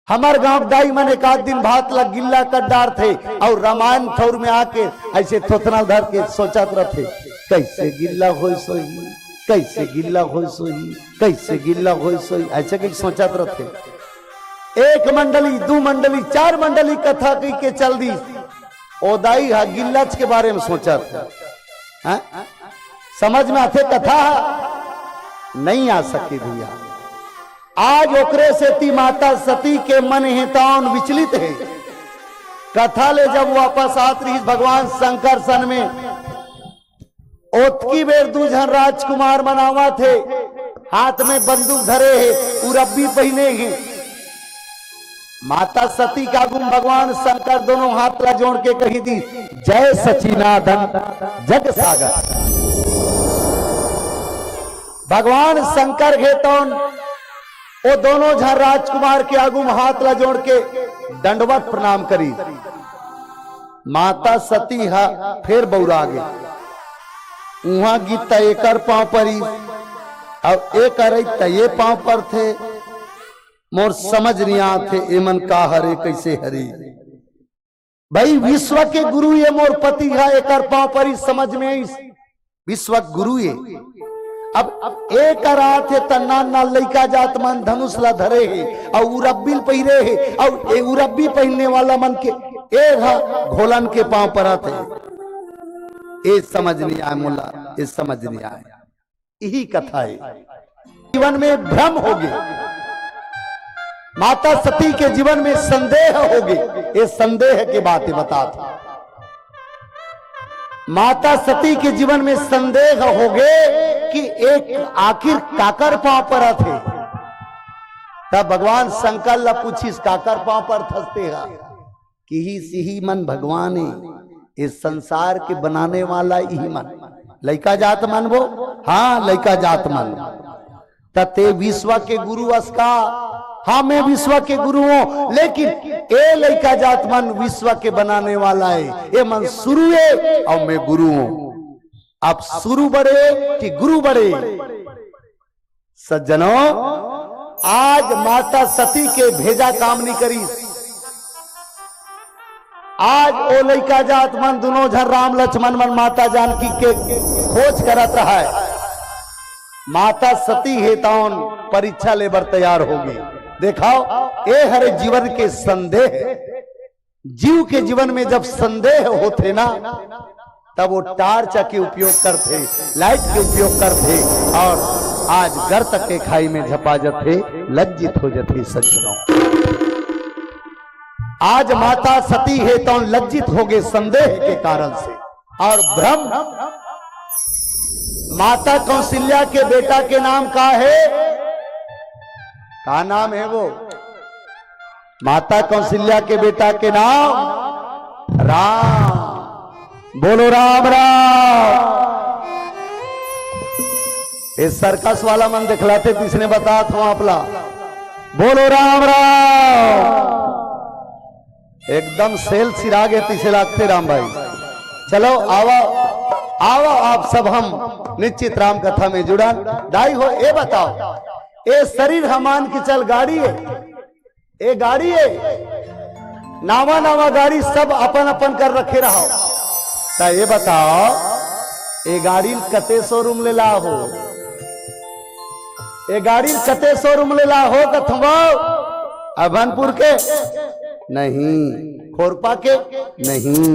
हमार गांव दाई मने का दिन भात ला गिल्ला कर डार थे और रामायण थौर में आके ऐसे थोथना धर के सोचत रहे कैसे गिल्ला हो सोई, कैसे गिल्ला हो सोई, कैसे गिल्ला हो सोई, ऐसे कहीं सोचत रहे। एक मंडली, दो मंडली, चार मंडली कथा कही के चल दी। ओ दाई हा गिल्लाच के बारे में सोचा था, समझ में आते कथा नहीं आ सके भैया। आज ओकरे से ती माता सती के मन हेतान विचलित है। कथा ले जब वापस आत रही भगवान शंकर सन में ओतकी बेर दूजन राजकुमार मनावा थे, हाथ में बंदूक धरे है, उरब्बी पहने हैं। माता सती का गुम भगवान शंकर दोनों हाथ ला जोड़ के कही दी, जय सचिनानंद जग सागर। भगवान शंकर घेतौन वो दोनों झा राजकुमार के आगू में हाथ ला जोड़ के दंडवत प्रणाम करी। माता सती हा फिर बौरा गई, वहां गीता एकर पांव परी अब एक ये पांव पर थे। मोर समझ नहीं आते एमन का हरे कैसे हरे। भाई विश्व के गुरु ये मोर पति है, एकर पांव परी समझ में आई विश्व गुरु ये। अब एक रात है तन्ना ना लइका जात मन धनुष ला धरे है और उरब्बिल पहिरे है और ए उरब्बी पहनने वाला मन के घोलन के पांव पर आते। ये समझ नहीं आया मुल्ला, ये समझ नहीं आया। यही कथा है। जीवन में भ्रम हो गए, माता सती के जीवन में संदेह हो गए। ये संदेह की बातें बताता। माता सती के जीवन में संदेह हो गए कि एक आखिर काकर पांव पर थे। तब भगवान शंकर ला पूछिस काकर पांव पर थसते है कि ही सिही मन भगवान है, इस संसार के बनाने वाला यही मन। लइका जात मन वो, हाँ लइका जात मन। तते विश्व के गुरु अस्का, हाँ मैं विश्व के गुरु हूं, लेकिन ए लइका जात मन विश्व के बनाने वाला है। ये मन शुरू है और मैं गुरु हूं। आप शुरू बड़े कि गुरु बड़े? सज्जनों, आज माता सती के भेजा काम नहीं करी। आज ओ लइका जात मन दोनों झन राम लक्ष्मण मन माता जानकी के खोज करत है। माता सती हेताउन परीक्षा लेबर तैयार होगी। देखाओ ए हरे जीवन के संदेह। जीव के जीवन में जब संदेह होते ना, तब वो टार्च के उपयोग करते, लाइट के उपयोग करते और आज गर्त के खाई में झपा जाते, लज्जित हो जाते। सज्जनों, आज माता सती है तो लज्जित हो गए संदेह के कारण से और भ्रम। माता कौशल्या के बेटा के नाम का है? का नाम है वो? माता कौशल्या के बेटा के नाम राम। बोलो राम राम। इस सर्कस वाला मन दिखलाते किसने बताया था आपला? बोलो राम राम। एकदम सेल सिरा गए तीसरे लागते राम भाई। चलो आओ आओ आप सब हम निश्चित राम कथा में जुड़ा। दाई हो ये बताओ, ये शरीर हमान की चल गाड़ी है, ये गाड़ी है, नावा नावा गाड़ी सब अपन अपन कर रखे रहो। तो ये बताओ ये गाड़ी कते शोरूम ले ला हो? ये गाड़ी कते शोरूम ले ला हो? कथवा अभनपुर के नहीं, खोरपा के नहीं,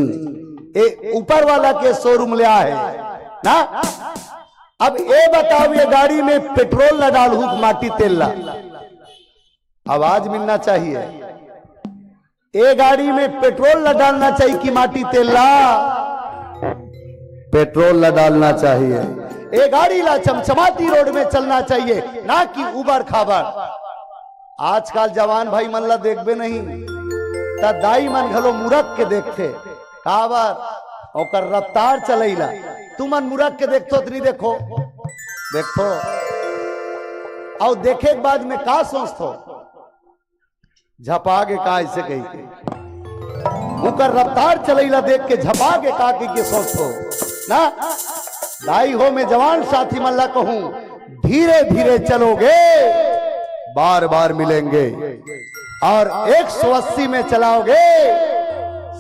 ये ऊपर वाला के शोरूम ले आए ना। अब ये बताओ ये गाड़ी में पेट्रोल न डालू माटी तेल ला? आवाज मिलना चाहिए। ये गाड़ी में पेट्रोल न डालना चाहिए कि माटी तेल ला? पेट्रोल न डालना चाहिए। ये गाड़ी ला चमचमाती रोड में चलना चाहिए, ना कि उबर खाबर। आजकल जवान भाई मन ला देखबे नहीं, दाई मन घलो मुरक के देखते काबर और रफ्तार चलेला। तू मन मुरक के देखो तो नहीं देखो देखो और देखे के बाद में का सोचतो? झपागे का ऐसे कही के उकर रफ्तार चलेला देख के झपागे का के सोचतो ना। दाई हो मैं जवान साथी मन ला कहूं, धीरे धीरे चलोगे बार बार मिलेंगे, और 180 में चलाओगे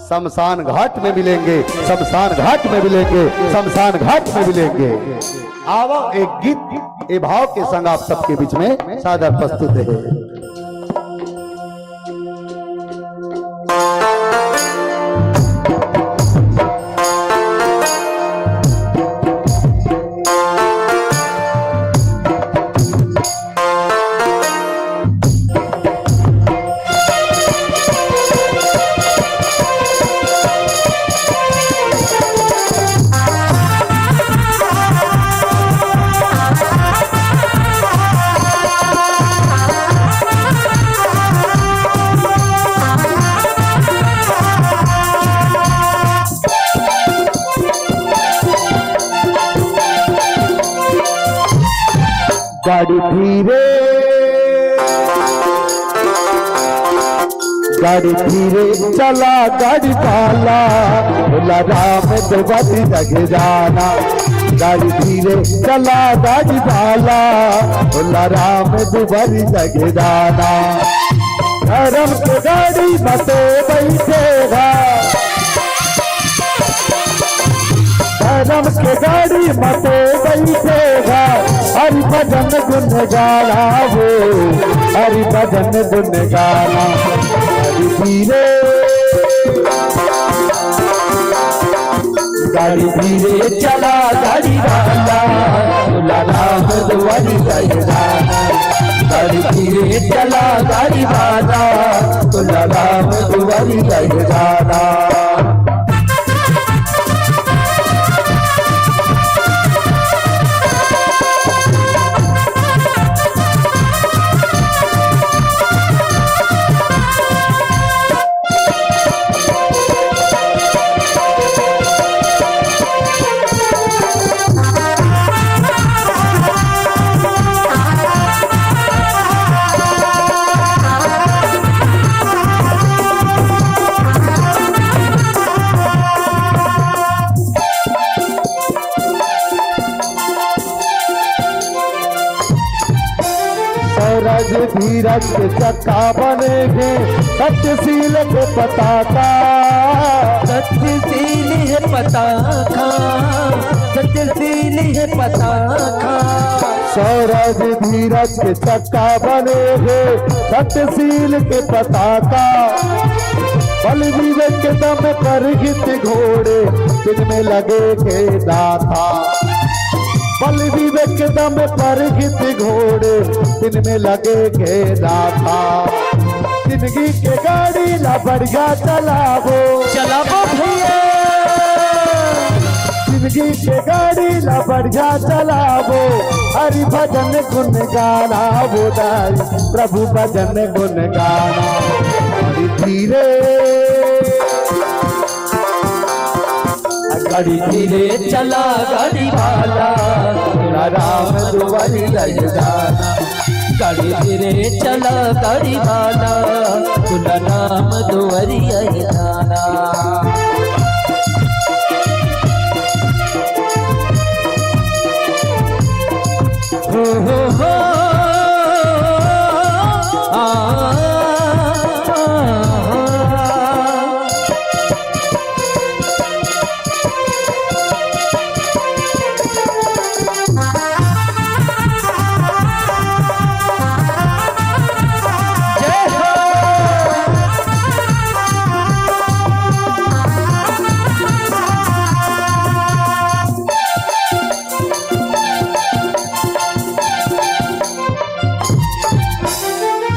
शमशान घाट में मिलेंगे, शमशान घाट में मिलेंगे, शमशान घाट में मिलेंगे। आओ एक गीत ए भाव के संग आप सबके बीच में सादर प्रस्तुत है। गाड़ी धीरे गाड़ी धीरे चला गाड़ी वाला, बोला राम दुआरी लग जाना। गाड़ी धीरे चला गाड़ी वाला, बोला राम दुआरी लग जाना। धर्म के गाड़ी मते बैठेगा, धर्म के गाड़ी मते बैठेगा। हरि भजन गुन गाना वो, हरि भजन गुन गाना। गाड़ी धीरे, गाड़ी धीरे चला गाड़ी वाला, बोला राम दुआरी लग जाना। गाड़ी धीरे चला गाड़ी वाला, बोला राम दुआरी लग जाना। धीरज के चक्का बनेगे, सत्यशील के पताका। सत्यशील है पताका, सत्यशील है पताका। सौरज धीरज के चक्का बनेगे, सत्यशील के पताका। बल विवेक के दम पर हित घोड़े, जिनमें लगे के दाता। बल विवेक दम पर हित घोड़े, जिनमें लगे के दाता। जिंदगी के गाड़ी ला बढ़िया चलावो, चलावो भैया। जिंदगी के गाड़ी ला बढ़िया चलावो। हरि भजन गुन गाना वो दाई, प्रभु भजन गुन गाना। गाड़ी धीरे, गाड़ी धीरे चला गाड़ी वाला, बोला राम दुआरी लग जाना। गाड़ी धीरे चला गाड़ी वाला, बोला राम दुआरी लग जाना। हो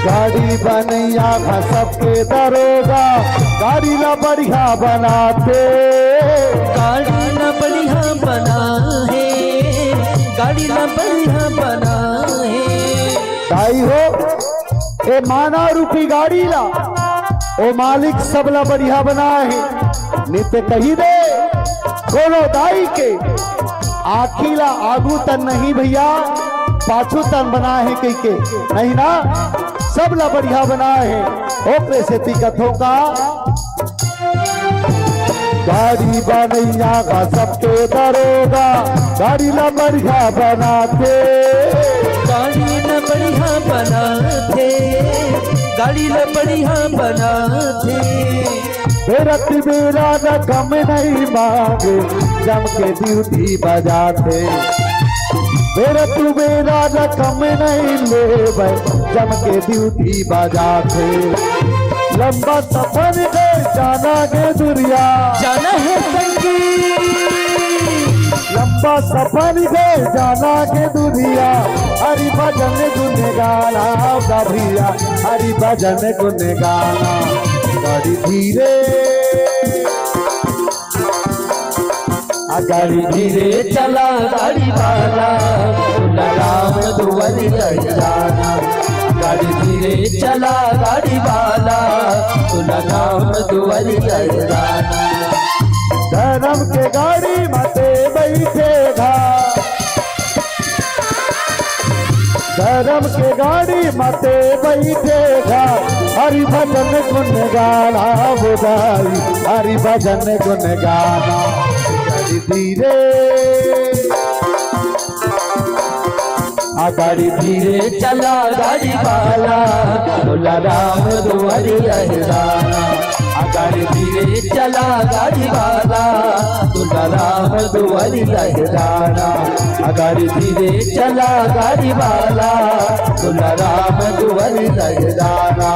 गाड़ी बनैया था सबके दरोगा, गाड़ी ला बढ़िया बनाते। गाड़ी न बढ़िया बना है, गाड़ी न बढ़िया बना है। दाई हो ए माना रूपी गाड़ी ला, ओ मालिक सबला बढ़िया बना है। नित्य कही दे कोनो दाई के, आखिला आगू तन नहीं भैया, पाछू तन बना है कई के नहीं ना, सब ला बढ़िया बना है। ओकरे से दिक्कतों का गाड़ी बनैया का सबके दरोगा, गाड़ी ला बढ़िया बनाते। गाड़ी न बढ़िया बनाते, गाड़ी न बढ़िया बनाते। बेरत बेरा न कम नहीं मांगे, जम के ड्यूटी बजाते। बेरत बेरा न कम नहीं ले, जम के ड्यूटी बजाते। लंबा सफर गए जाना गे दुनिया, जाना है संगीत। लंबा सफर गए जाना गे दुनिया। हरि भजन गुन गाना भैया, हरि भजन गुन गाना। गाड़ी धीरे, गाड़ी धीरे चला गाड़ी वाला, बोला राम दुआरी लग जाना। गाड़ी धीरे चला गाड़ी वाला, बोला राम दुआरी लग जाना। धर्म के गाड़ी मते बैठेगा, धर्म के गाड़ी मते बैठेगा हरि भजन गुण गाना बुधाई हरि भजन गुण गाना धीरे धीरे गाड़ी धीरे चला गाड़ी वाला बोला राम दुआरी रहदाना गाड़ी धीरे चला गाड़ी वाला बोला राम दुआरी रहदाना गाड़ी धीरे चला गाड़ी वाला बोला राम दुआरी रहदाना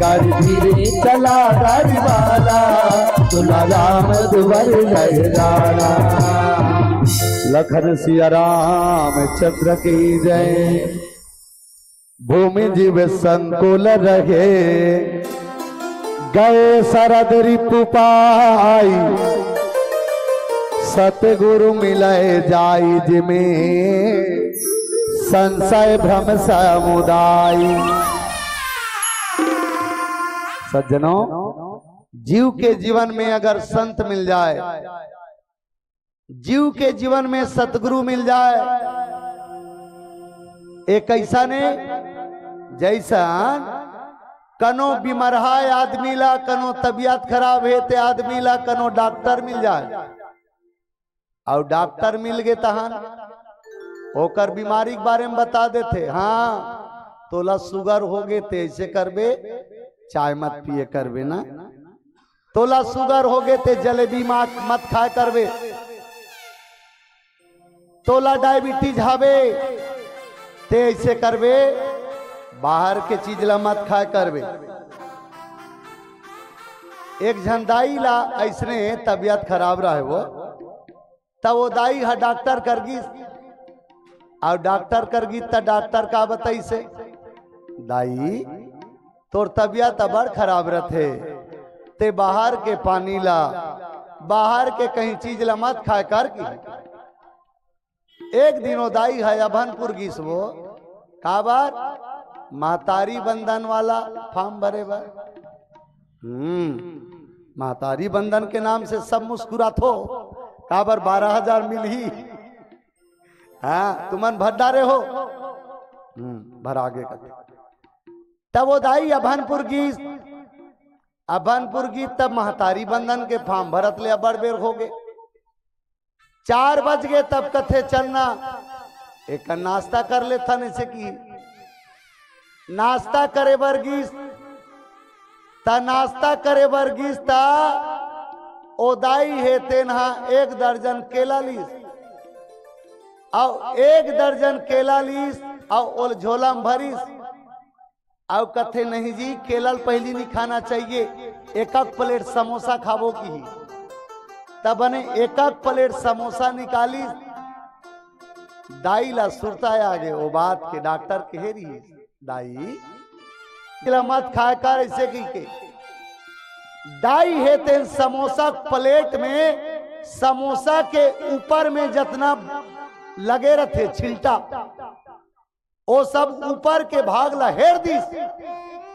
गाड़ी धीरे चला गाड़ी वाला बोला राम दुआरी रहदाना। लखन सिया राम चंद्र की जय। भूमि जीव संकुल रहे गए शरद ऋतु पाई सतगुरु मिलय जाई जिमें संशय भ्रम समुदाय। सज्जनों, जीव के जीवन में अगर संत मिल जाए, जीव के जीवन में सतगुरु मिल जाए, एक ऐसा ने जैसा कनो बीमार आदमी ला कनो तबीयत खराब है ते आदमी ला कनो डॉक्टर मिल जाए और डॉक्टर मिल गए तहन होकर बीमारी के बारे में बता देते। हाँ तोला शुगर हो गए ते ऐसे करबे, चाय मत पिए करबे ना, तोला शुगर हो गए ते जलेबी मत खाए करबे, तोला डायबिटीज हवे ते ऐसे करबे, बाहर के चीज ला मत खाए करबे। एक झन दाई ला ऐसने तबीयत खराब रहे वो, तब वो दाई हा डॉक्टर करगी और डॉक्टर करगी त डॉक्टर का बताई से दाई तोर तबीयत बड़ खराब रहते ते बाहर के पानी ला बाहर के कहीं चीज ला मत खाए कर की। एक दिनों दाई है अभनपुर गीस वो काबर महतारी बंधन वाला फॉर्म भरे बा। महतारी बंधन के नाम से सब मुस्कुरात हो काबर 12,000 मिल ही। हाँ तुमन भड्डारे हो भर आगे का। तब वो दाई अभनपुर गीत तब महतारी बंधन के फॉर्म भरत ले बड़ बेर हो गए। 4 बज गए तब कथे चलना एक नाश्ता कर ले था ऐसे की नाश्ता करे वर्गीस ता नाश्ता करे वर्गीस ता ओदाई है तेनहा 1 दर्जन केला लीस और 1 दर्जन केला लीस और ओल झोला में भरीस और कथे नहीं जी केला पहली नहीं खाना चाहिए, 1 प्लेट समोसा खाबो की। तब ने 1 प्लेट समोसा निकाली दाई ला सुरता आगे वो बात के डॉक्टर कह रही दाई मत खाए कर ऐसे की के दाई है तेन समोसा प्लेट में समोसा के ऊपर में जितना लगे रहते छिलटा वो सब ऊपर के भाग ला हेर दी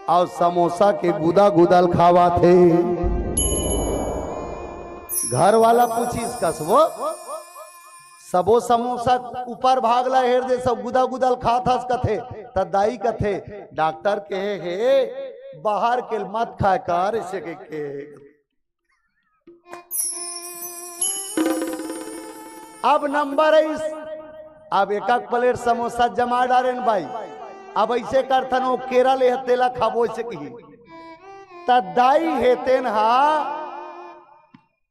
और समोसा के गुदा गुदल खावा थे। घर वाला पूछीस कस वो सबो समोसा ऊपर भागला हेर दे सब गुदा गुदल खात हस कथे त दाई कथे डॉक्टर कहे हे बाहर के मत खाए कर ऐसे के। अब नंबर इस अब 1 प्लेट समोसा जमा डारे भाई अब ऐसे करथन वो केरा ले हतेला खाबो ऐसे की त दाई हेतेन हा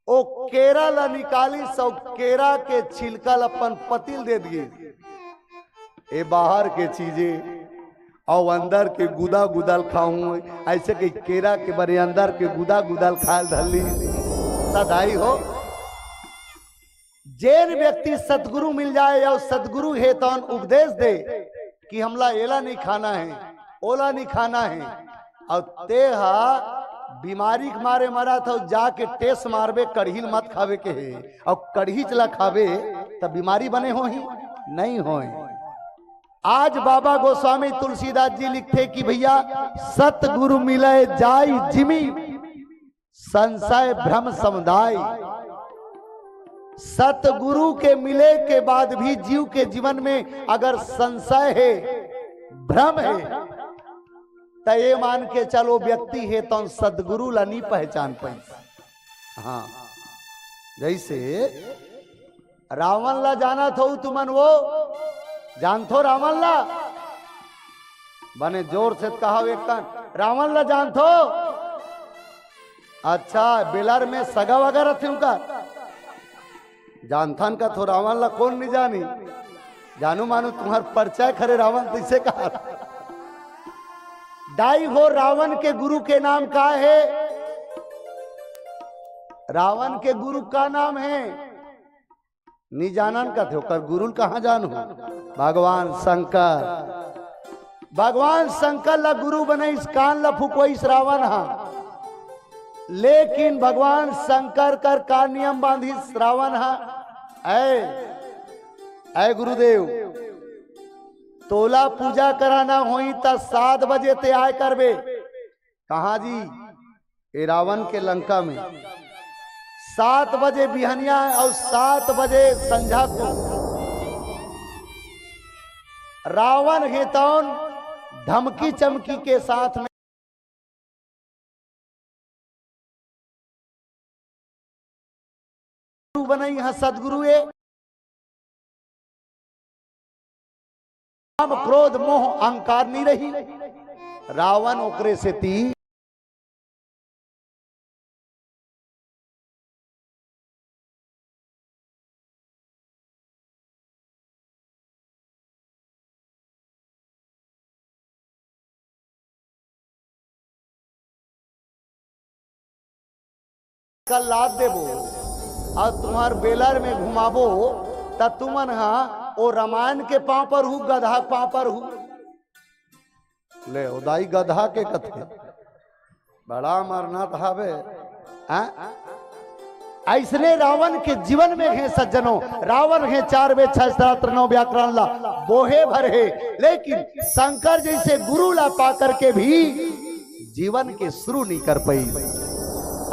ओ केरा ला निकाली सब केरा के छिलकल अपन पतिल दे दिए ए बाहर के चीजें और अंदर के गुदा गुदल खाऊं ऐसे कि केरा के बरे अंदर के गुदा गुदल खा धली सदाई हो। जेन व्यक्ति सतगुरु मिल जाए या सतगुरु है तो उपदेश दे कि हमला एला नहीं खाना है ओला नहीं खाना है और तेहा बीमारी के मारे मरा था जाके टेस्ट मारबे कढ़ील मत खावे के है और कढ़ी चला खावे तब बीमारी बने हो ही नहीं हो। आज बाबा गोस्वामी तुलसीदास जी लिखते कि भैया सतगुरु मिले जाई जिमी संशय भ्रम समुदाय। सतगुरु के मिले के बाद भी जीव के जीवन में अगर संशय है भ्रम है तो ये मान के चलो व्यक्ति है तो सदगुरु ला नहीं पहचान पाई। हाँ जैसे रावण ला जाना थो तुमन वो जान थो रावण ला बने जोर से कहा एक कान रावण ला जान थो। अच्छा बेलर में सगा वगैरह थे उनका जानथान का थो रावण ला कौन नहीं जानी जानू मानू तुम्हार परिचय खरे रावण तुझसे कहा दाई हो रावण के गुरु के नाम का है। रावण के गुरु का नाम है नहीं जानन का थे कर गुरु कहां जानू भगवान शंकर। भगवान शंकर ला गुरु बने इस कान ला फूको इस रावण हा लेकिन भगवान शंकर कर का नियम बांधी रावण हा ऐ गुरुदेव तोला पूजा कराना होई त 7 बजे ते आय करबे कहा जी ए रावण के लंका में 7 बजे बिहनिया और 7 बजे संझा को रावण हेतौन धमकी चमकी के साथ में बनाई है सदगुरु काम क्रोध मोह अहंकार नहीं रही। रावण ओकरे से ती कल लाद देबो और तुम्हार बेलर में घुमाबो त तुमन हा ओ रामायण के पांव पर हूँ गधा पांव पर हूँ ले उदाई गधा के कथे बड़ा मरना थावे ऐसने रावण के जीवन में है सज्जनों। रावण है 4 वेद 6 शास्त्र 9 व्याकरण ला बोहे भर है लेकिन शंकर जैसे गुरु ला पा करके भी जीवन के शुरू नहीं कर पाई।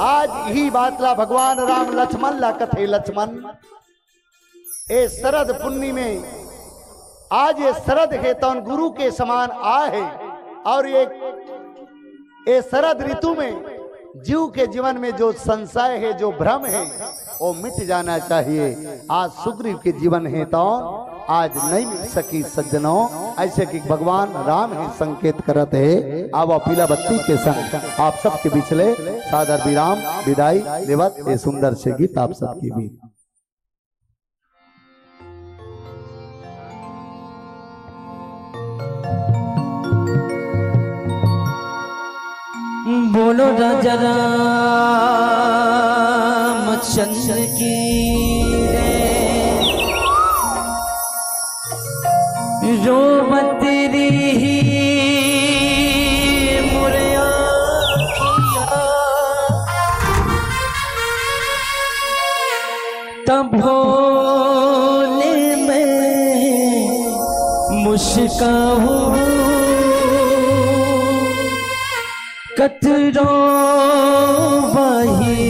आज ही बात ला भगवान राम लक्ष्मण ला कथे लक्ष्मण ए शरद पुण्य में आज ये शरद है तो गुरु के समान आ है और ये शरद ऋतु में जीव के जीवन में जो संशय है जो भ्रम है वो मिट जाना चाहिए। आज सुग्रीव के जीवन है तो आज नहीं मिल सकी सज्जनों ऐसे कि भगवान राम ही संकेत करते है। अब पीला बत्ती के संग आप सबके बिचले सादर विराम विदाई लेवत ये सुंदर से गीत आप सबकी भी बोलो राजा रामचंद्र की रोमत रही मुरिया तब भोले में मुस्काहूं कतरो वही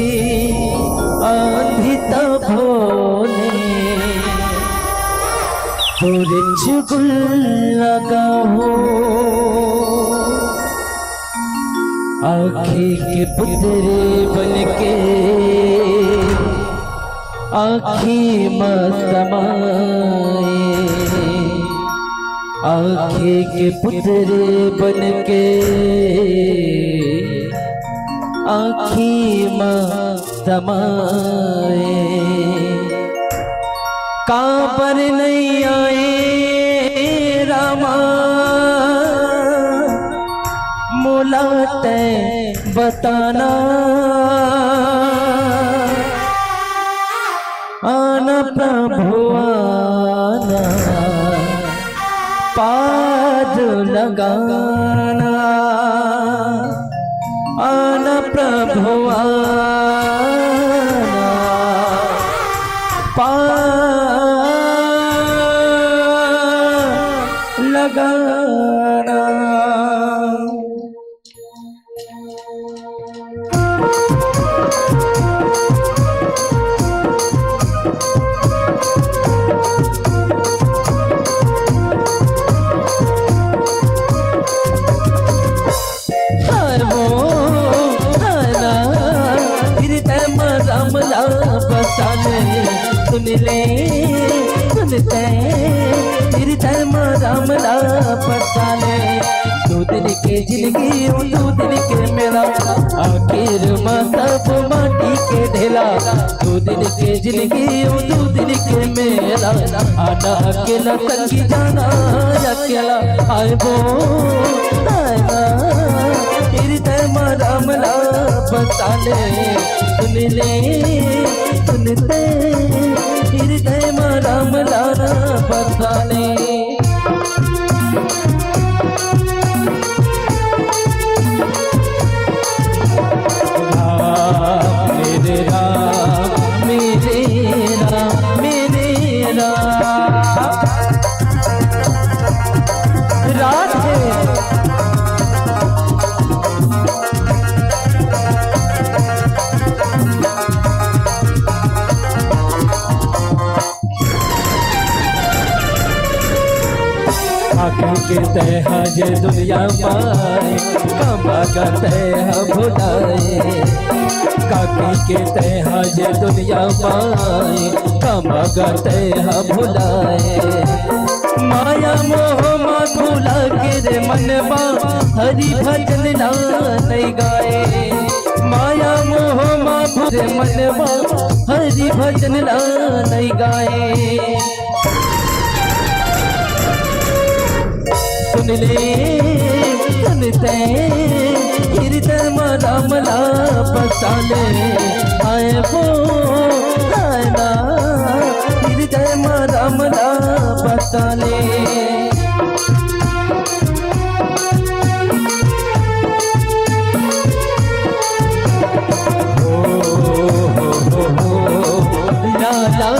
आंधी भोले तोरे चुगल लगा हो आँखी के पुतरे बन के आँखी मतमाए आँखी के पुतरे बन के आँखी मतमाए काबर नहीं आए रामा मुलाते बताना आना प्रभु आना पाद लगाना आना प्रभु आना पाद लगाना। बसाने सुन ले सुनते हृदय में रामला बसाने। 2 दिन के जिंदगी 2 दिन के मेला आखिर में सब माटी के ढेला। 2 दिन के जिंदगी 2 दिन के मेला आना अकेला संगी जाना अकेला आए वो आना हृदय में रामला बसाने सुन ले सुनते हृदय में रामला बसाने। मेरे राम मेरे राम मेरे राम राधे। आँखें के तह जे दुनिया पाए कमा का तह भुलाए। काकी के तह जे दुनिया पाए कमा का तह भुलाए। माया मोह मा भुला के रे मनवा हरि भजन ना नहीं गाए। माया मोह मा भुरे मनवा हरि भजन ना नहीं गाए। सुन ले सुनते हृदय में रामला बसाने आए वो आना हृदय में रामला बसाने। ला ला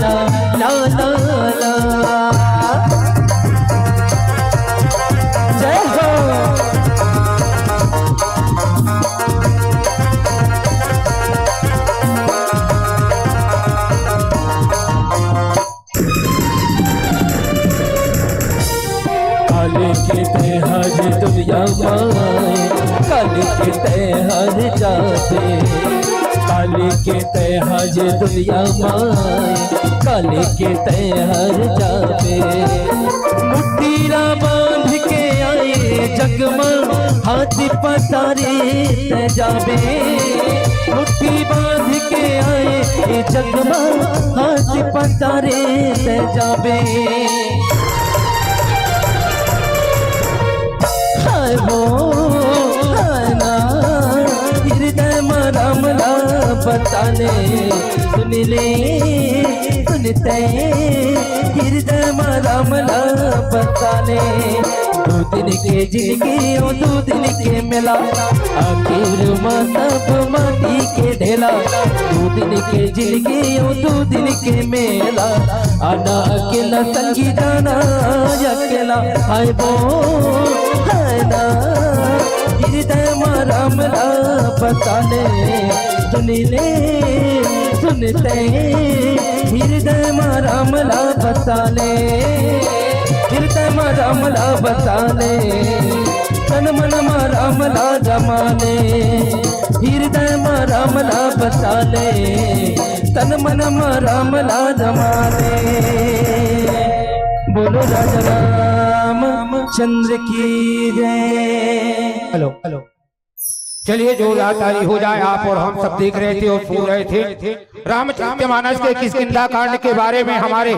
ला ला ला ला जय हो। काले के तेहर दुनिया माए काले के तेहर जाते। काले के तेहर दुनिया माए काले के तेहर जाते। मुट्ठीरा बांध के आए जगमा हाथी पसारे ते जावे। मुट्ठी बांध के आए जगमा हाथी पसारे ते जावे। हाय वो आना हृदय में रामला बसाने सुन ले सुनते हृदय में रामला बसाने। 2 दिन के जिंदगी 2 दिन के मेला आखिर में सब माटी के ढेला। 2 दिन के जिंदगी 2 दिन के मेला आना अकेला संगी जाना अकेला आए वो आना हृदय में रामला बसाने सुन ले सुनते हृदय में रामला बसाने। हृदय में रामला बसाने तन मन में रामला जमाने। हृदय में रामला बसाने तन मन में रामला जमाने। बोलो राजा राम चंद्र की जय। हेलो हेलो चलिए जोरदार ताली हो जाए। आप और हम सब देख रहे थे और सुन रहे थे रामचरितमानस के किष्किंधा कांड के बारे में हमारे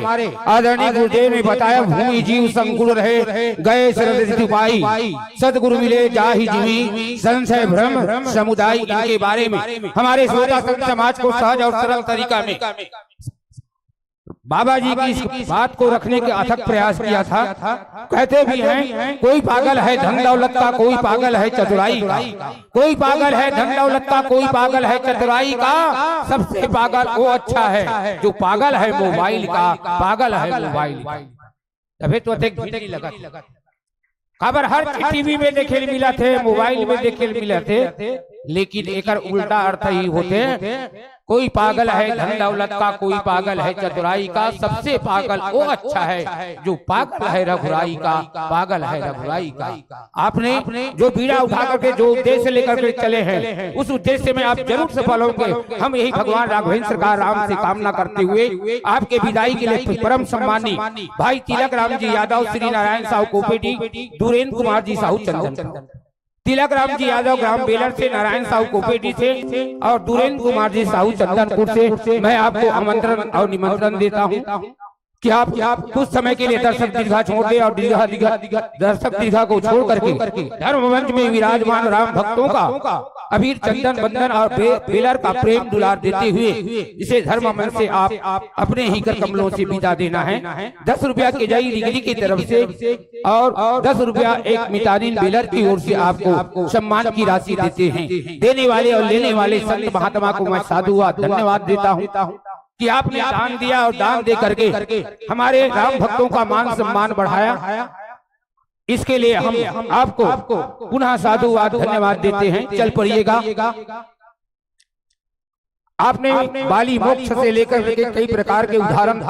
आदरणीय गुरुदेव ने बताया। भूमि जीव संकुल रहे गए शरद पाई सदगुरु मिले जाहि जीवी संशय भ्रम समुदाय। इनके बारे में हमारे श्रोता संत समाज को सहज और सरल तरीका में बाबा जी की इस बात को रखने का अथक प्रयास किया था। कहते भी हैं कोई पागल है धन दौलत का, कोई पागल है चतुराई का। कोई पागल है धन दौलत का, कोई पागल है चतुराई का। सबसे पागल वो अच्छा है जो पागल है मोबाइल का, पागल है मोबाइल। तभी तो लगा खबर हर टीवी में देखे मिला थे, मोबाइल में देखे मिला थे। लेकिन एकर उल्टा अर्थ ही होते। कोई पागल है धन दौलत का, कोई पागल है चतुराई का, सबसे पागल वो अच्छा है जो पागल है रघुराई का, पागल है रघुराई का। आपने जो बीड़ा उठा करके जो उद्देश्य लेकर के चले हैं, उस उद्देश्य में आप जरूर सफल होंगे। हम यही भगवान राघवेंद्र का राम से कामना करते हुए आपके विदाई के लिए परम सम्मानी भाई तिलक राम जी यादव, श्री नारायण साहू कोपेटी, दुरेन्द्र कुमार जी साहू चंदन, तिलक राम जी यादव ग्राम बेलर से, नारायण साहू कोपेटी से और दुरेन्द्र कुमार जी साहू चंदनपुर से मैं आपको आमंत्रण और निमंत्रण देता हूँ कि आप कुछ समय के लिए दर्शक दीर्घा छोड़ दे और दर्शक दीर्घा को छोड़ करके धर्म मंच में विराजमान राम भक्तों का अबीर चंदन बंदन और बेलर का प्रेम दुलार देते हुए इसे धर्म मंच से आप अपने ही कर कमलों से विदा देना है। 10 रुपया के जई डिग्री की तरफ से और 10 रुपया एक मितानिन बेलर की ओर से आपको सम्मान की राशि देते हैं। देने वाले और लेने वाले संत महात्मा को मैं साधुवाद धन्यवाद देता हूँ कि आपने दान दिया और दान दे करके हमारे राम भक्तों का मान सम्मान बढ़ाया। इसके लिए हम आपको पुनः साधुवाद धन्यवाद देते हैं। चल पड़िएगा। आपने बाली मोक्ष से लेकर के कई प्रकार के उदाहरण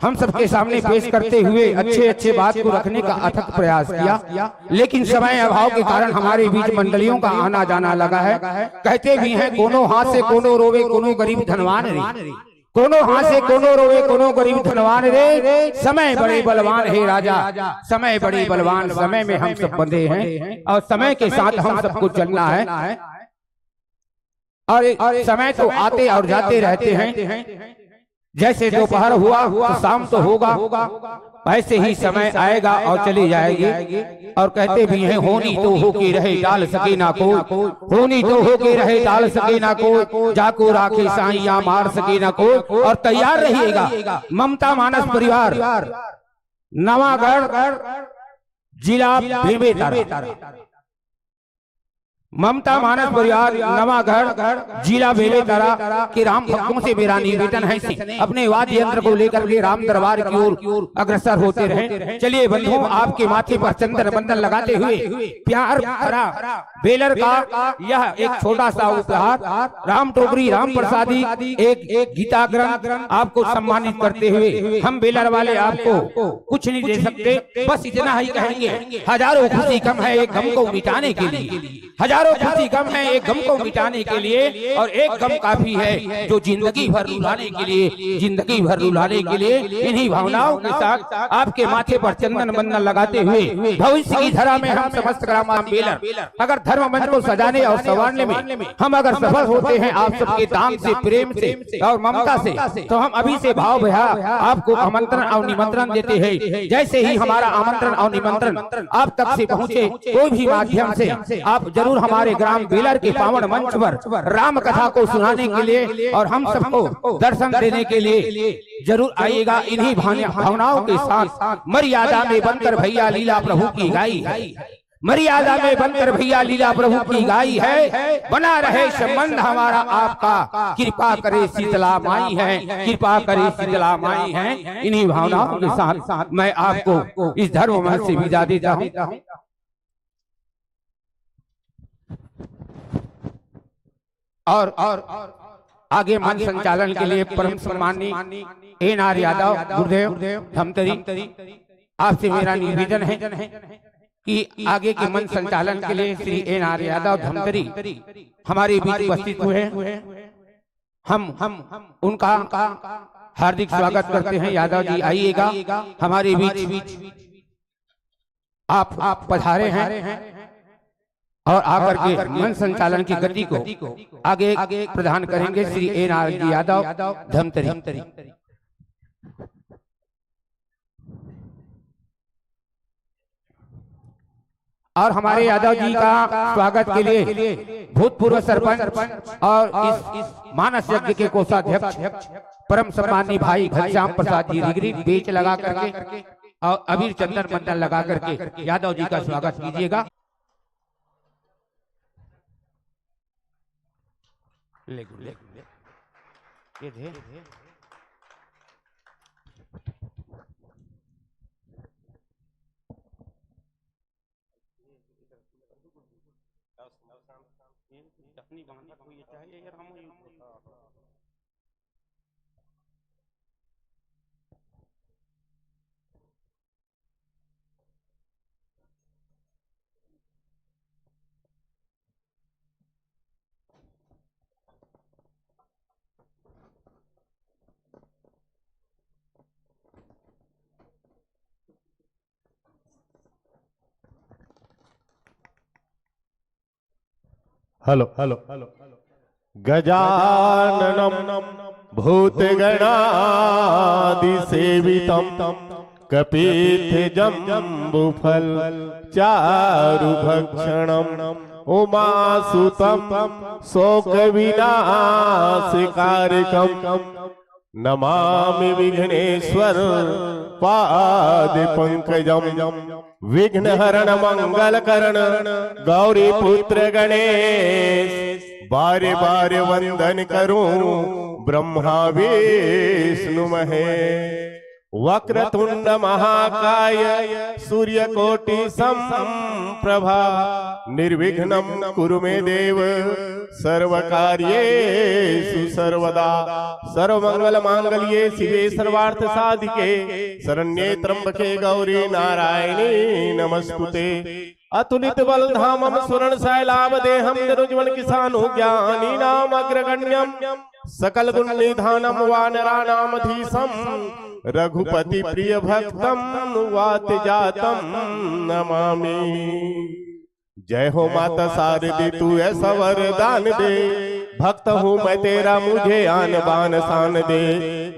हम सबके सामने पेश करते हुए अच्छे बात को रखने का अथक प्रयास किया, लेकिन समय अभाव के कारण हमारे बीच मंडलियों का आना जाना लगा है। कहते भी हैं कोनो हाथ से कोनो रोवे कोनो गरीब धनवान रे, कोनो हाथ से कोनो रोवे कोनो गरीब धनवान रे, समय बड़े बलवान है राजा, समय बड़े बलवान, समय में हम सब बंधे हैं और समय के साथ हम सबको चलना है। और समय तो आते और जाते रहते हैं, जैसे दोपहर हुआ तो शाम तो होगा, वैसे ही समय आएगा और चली जाएगी। और कहते भी हैं होनी तो होके रहे टाल सके ना कोई, होनी तो होके रहे टाल सके ना कोई, जाको राखे साइया मार सके ना कोई। और तैयार रहिएगा ममता मानस परिवार, नवागढ़ जिला बेमेतरा, ममता मानस परिवार नवागढ़ जिला बेमेतरा के राम भक्तों से मेरा निवेदन है अपने वाद्य यंत्र को लेकर के राम दरबार की ओर अग्रसर होते रहे। चलिए बंधुओं, आपके माथे पर चंदन बंदन लगाते हुए प्यार भरा बेलर का यह एक छोटा सा उपहार राम टोकरी राम प्रसादी एक गीता ग्रंथ आपको सम्मानित करते हुए हम बेलर वाले आपको कुछ नहीं दे सकते, बस इतना ही कहेंगे हजारों खुशी कम है एक गम को मिटाने के लिए, हजारों खुशी गम है एक गम को मिटाने के लिए, और एक गम काफी है जो जिंदगी भर रुलाने के लिए, जिंदगी भर रुलाने के लिए। इन्हीं भावनाओं के साथ आपके माथे पर चंदन बंदन लगाते हुए भविष्य की धरा में हम समस्त ग्राम बेलर अगर धर्म मंच को सजाने और संवारने में हम अगर सफल होते हैं आप सबके दान से, प्रेम से और ममता से, तो हम अभी से भाव भया आपको आमंत्रण और निमंत्रण देते हैं। जैसे ही हमारा आमंत्रण और निमंत्रण आप तक से पहुंचे कोई भी माध्यम से, आप जरूर हमारे ग्राम बेलर के पावन मंच पर राम कथा को सुनाने के लिए और हम सबको दर्शन देने के लिए जरूर आइएगा। इन्हीं भावनाओं के साथ मर्यादा में बनकर भैया लीला प्रभु की गाई है, मर्यादा में बनकर भैया लीला प्रभु की गाई है। बना रहे संबंध हमारा आपका, कृपा करे शीतला माई है, कृपा करे शीतला माई है। इन्हीं भावनाओं के साथ मैं आपको इस धर्म मंच से विदा देता हूँ। और आगे मन संचालन के लिए परम सम्मानी एन.आर. यादव गुरुदेव धमतरी, आपसे मेरा निवेदन है कि आगे के मन संचालन के लिए श्री एन.आर. यादव धमतरी हमारे बीच उपस्थित हुए। हम उनका हार्दिक स्वागत करते हैं। यादव जी आइएगा हमारे बीच, आप पधारे हैं और आकर के मन संचालन की गति को आगे प्रदान करेंगे श्री एन.आर. यादव धमतरी। और हमारे यादव जी का स्वागत के लिए भूतपूर्व सरपंच और इस मानस यज्ञ के कोषाध्यक्ष परम सम्मानी भाई घनश्याम प्रसाद जी डिग्री बेच लगा करके और अबीर चंदन बंदन लगा करके यादव जी का स्वागत कीजिएगा। हेलो हेलो गजाननम भूतगणादिसेवितं कपित्थजम्बुफल चारुभक्षणम् उमासुतं शोकविनाशकारकम् नमामि विघ्नेश्वर पाद पंकजम विघ्नहरण मंगलकरण गौरी पुत्र गणेश बारे बारे वंदन करूं ब्रह्मा विष्णु महेश वक्रतुंड महाकाय सूर्यकोटि समप्रभा निर्विघ्नं कुरु मे देव सर्वकार्येषु सर्वदा सर्वमंगल मांगल्ये शिवे सर्वार्थ साधिके शरण्ये त्र्यंबके गौरी नारायणी नमस्कुते अतुलित बल धामम सुरण शैलाभ देहम धनुज्वल किसानु ज्ञानी नाम अग्रगण्यम सकल गुण निधानम वानरानामधीशम रघुपति प्रिय भक्तम वात जातम नमामि। जय हो माता शारदे तू ऐसा वरदान दे भक्त हूँ मैं तेरा मुझे आन बान शान दे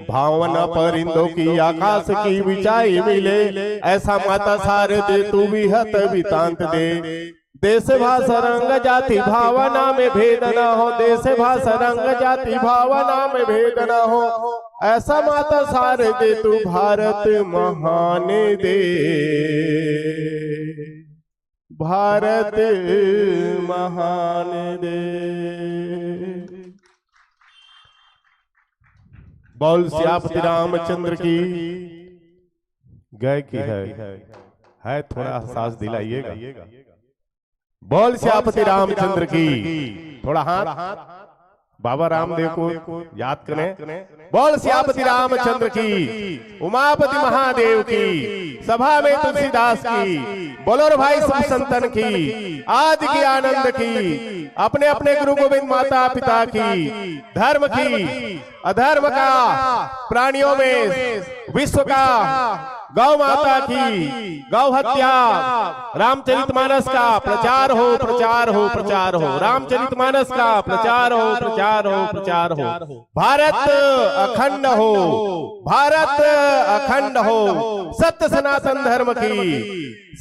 भावना परिंदों की आकाश की विचाई मिले ऐसा माता शारदे तू भी हत वितांत दे देश भाषा रंग जाति भावना में भेद न हो देश भाषा रंग जाति भावना में भेद न हो ऐसा माता शारदे तू भारत महान दे भारत महान दे। बोल सियापति रामचंद्र की गए की है थोड़ा एहसास दिलाइएगा। बोल सियापति रामचंद्र की थोड़ा हाथ बाबा रामदेव को याद करें। बोल सियापति रामचंद्र की उमापति महादेव की सभा में तुलसीदास की बोलो रे भाई सब संतन की आज की आनंद की अपने अपने गुरु गोविंद माता पिता की धर्म की अधर्म का प्राणियों में विश्व का गौ माता की गौ हत्या रामचरितमानस का प्रचार हो प्रचार हो प्रचार हो रामचरितमानस का प्रचार हो प्रचार हो प्रचार हो भारत अखंड हो भारत अखंड हो सत्य सनातन धर्म की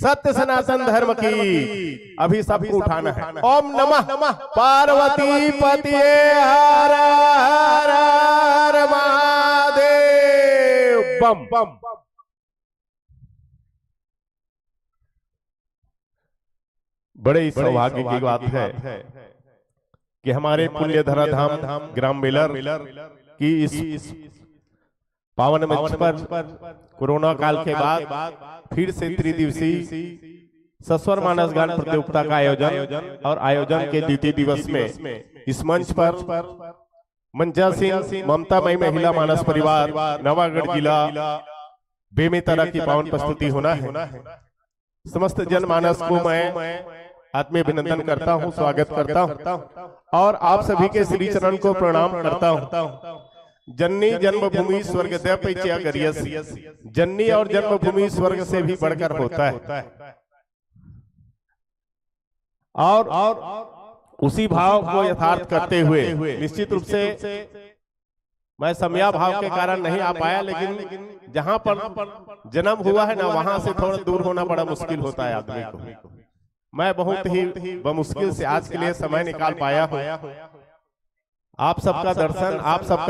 सत्य सनातन धर्म की अभी सबको उठाना है। ओम नमः पार्वती पतिये हर हर हर महादेव बम बम। बड़े सौभाग्य की बात है कि हमारे पुण्य धरा धाम ग्राम बेलर की इस पावन मंच पर कोरोना काल के बाद फिर से त्रिदिवसीय सस्वर मानस गान प्रतियोगिता का आयोजन और आयोजन के द्वितीय दिवस में इस मंच पर मंजा सिंह ममता मई महिला मानस परिवार नवागढ़ जिला बेमेतरा की पावन प्रस्तुति होना है। समस्त जनमानस को मैं आत्मीय अभिनंदन करता हूं, स्वागत करता हूं और आप सभी के श्री चरण को प्रणाम करता हूं। जननी जन्मभूमि स्वर्ग दया करियस जननी और जन्मभूमि स्वर्ग से भी बढ़कर होता है और उसी भाव को यथार्थ करते हुए निश्चित रूप से मैं समया भाव के कारण नहीं आ पाया, लेकिन जहां पर जन्म हुआ है ना वहां से थोड़ा दूर होना बड़ा मुश्किल होता है आदमी को। मैं बहुत ही बमुश्किल से आज के लिए समय निकाल पाया हूं। आप सबका दर्शन आप सबका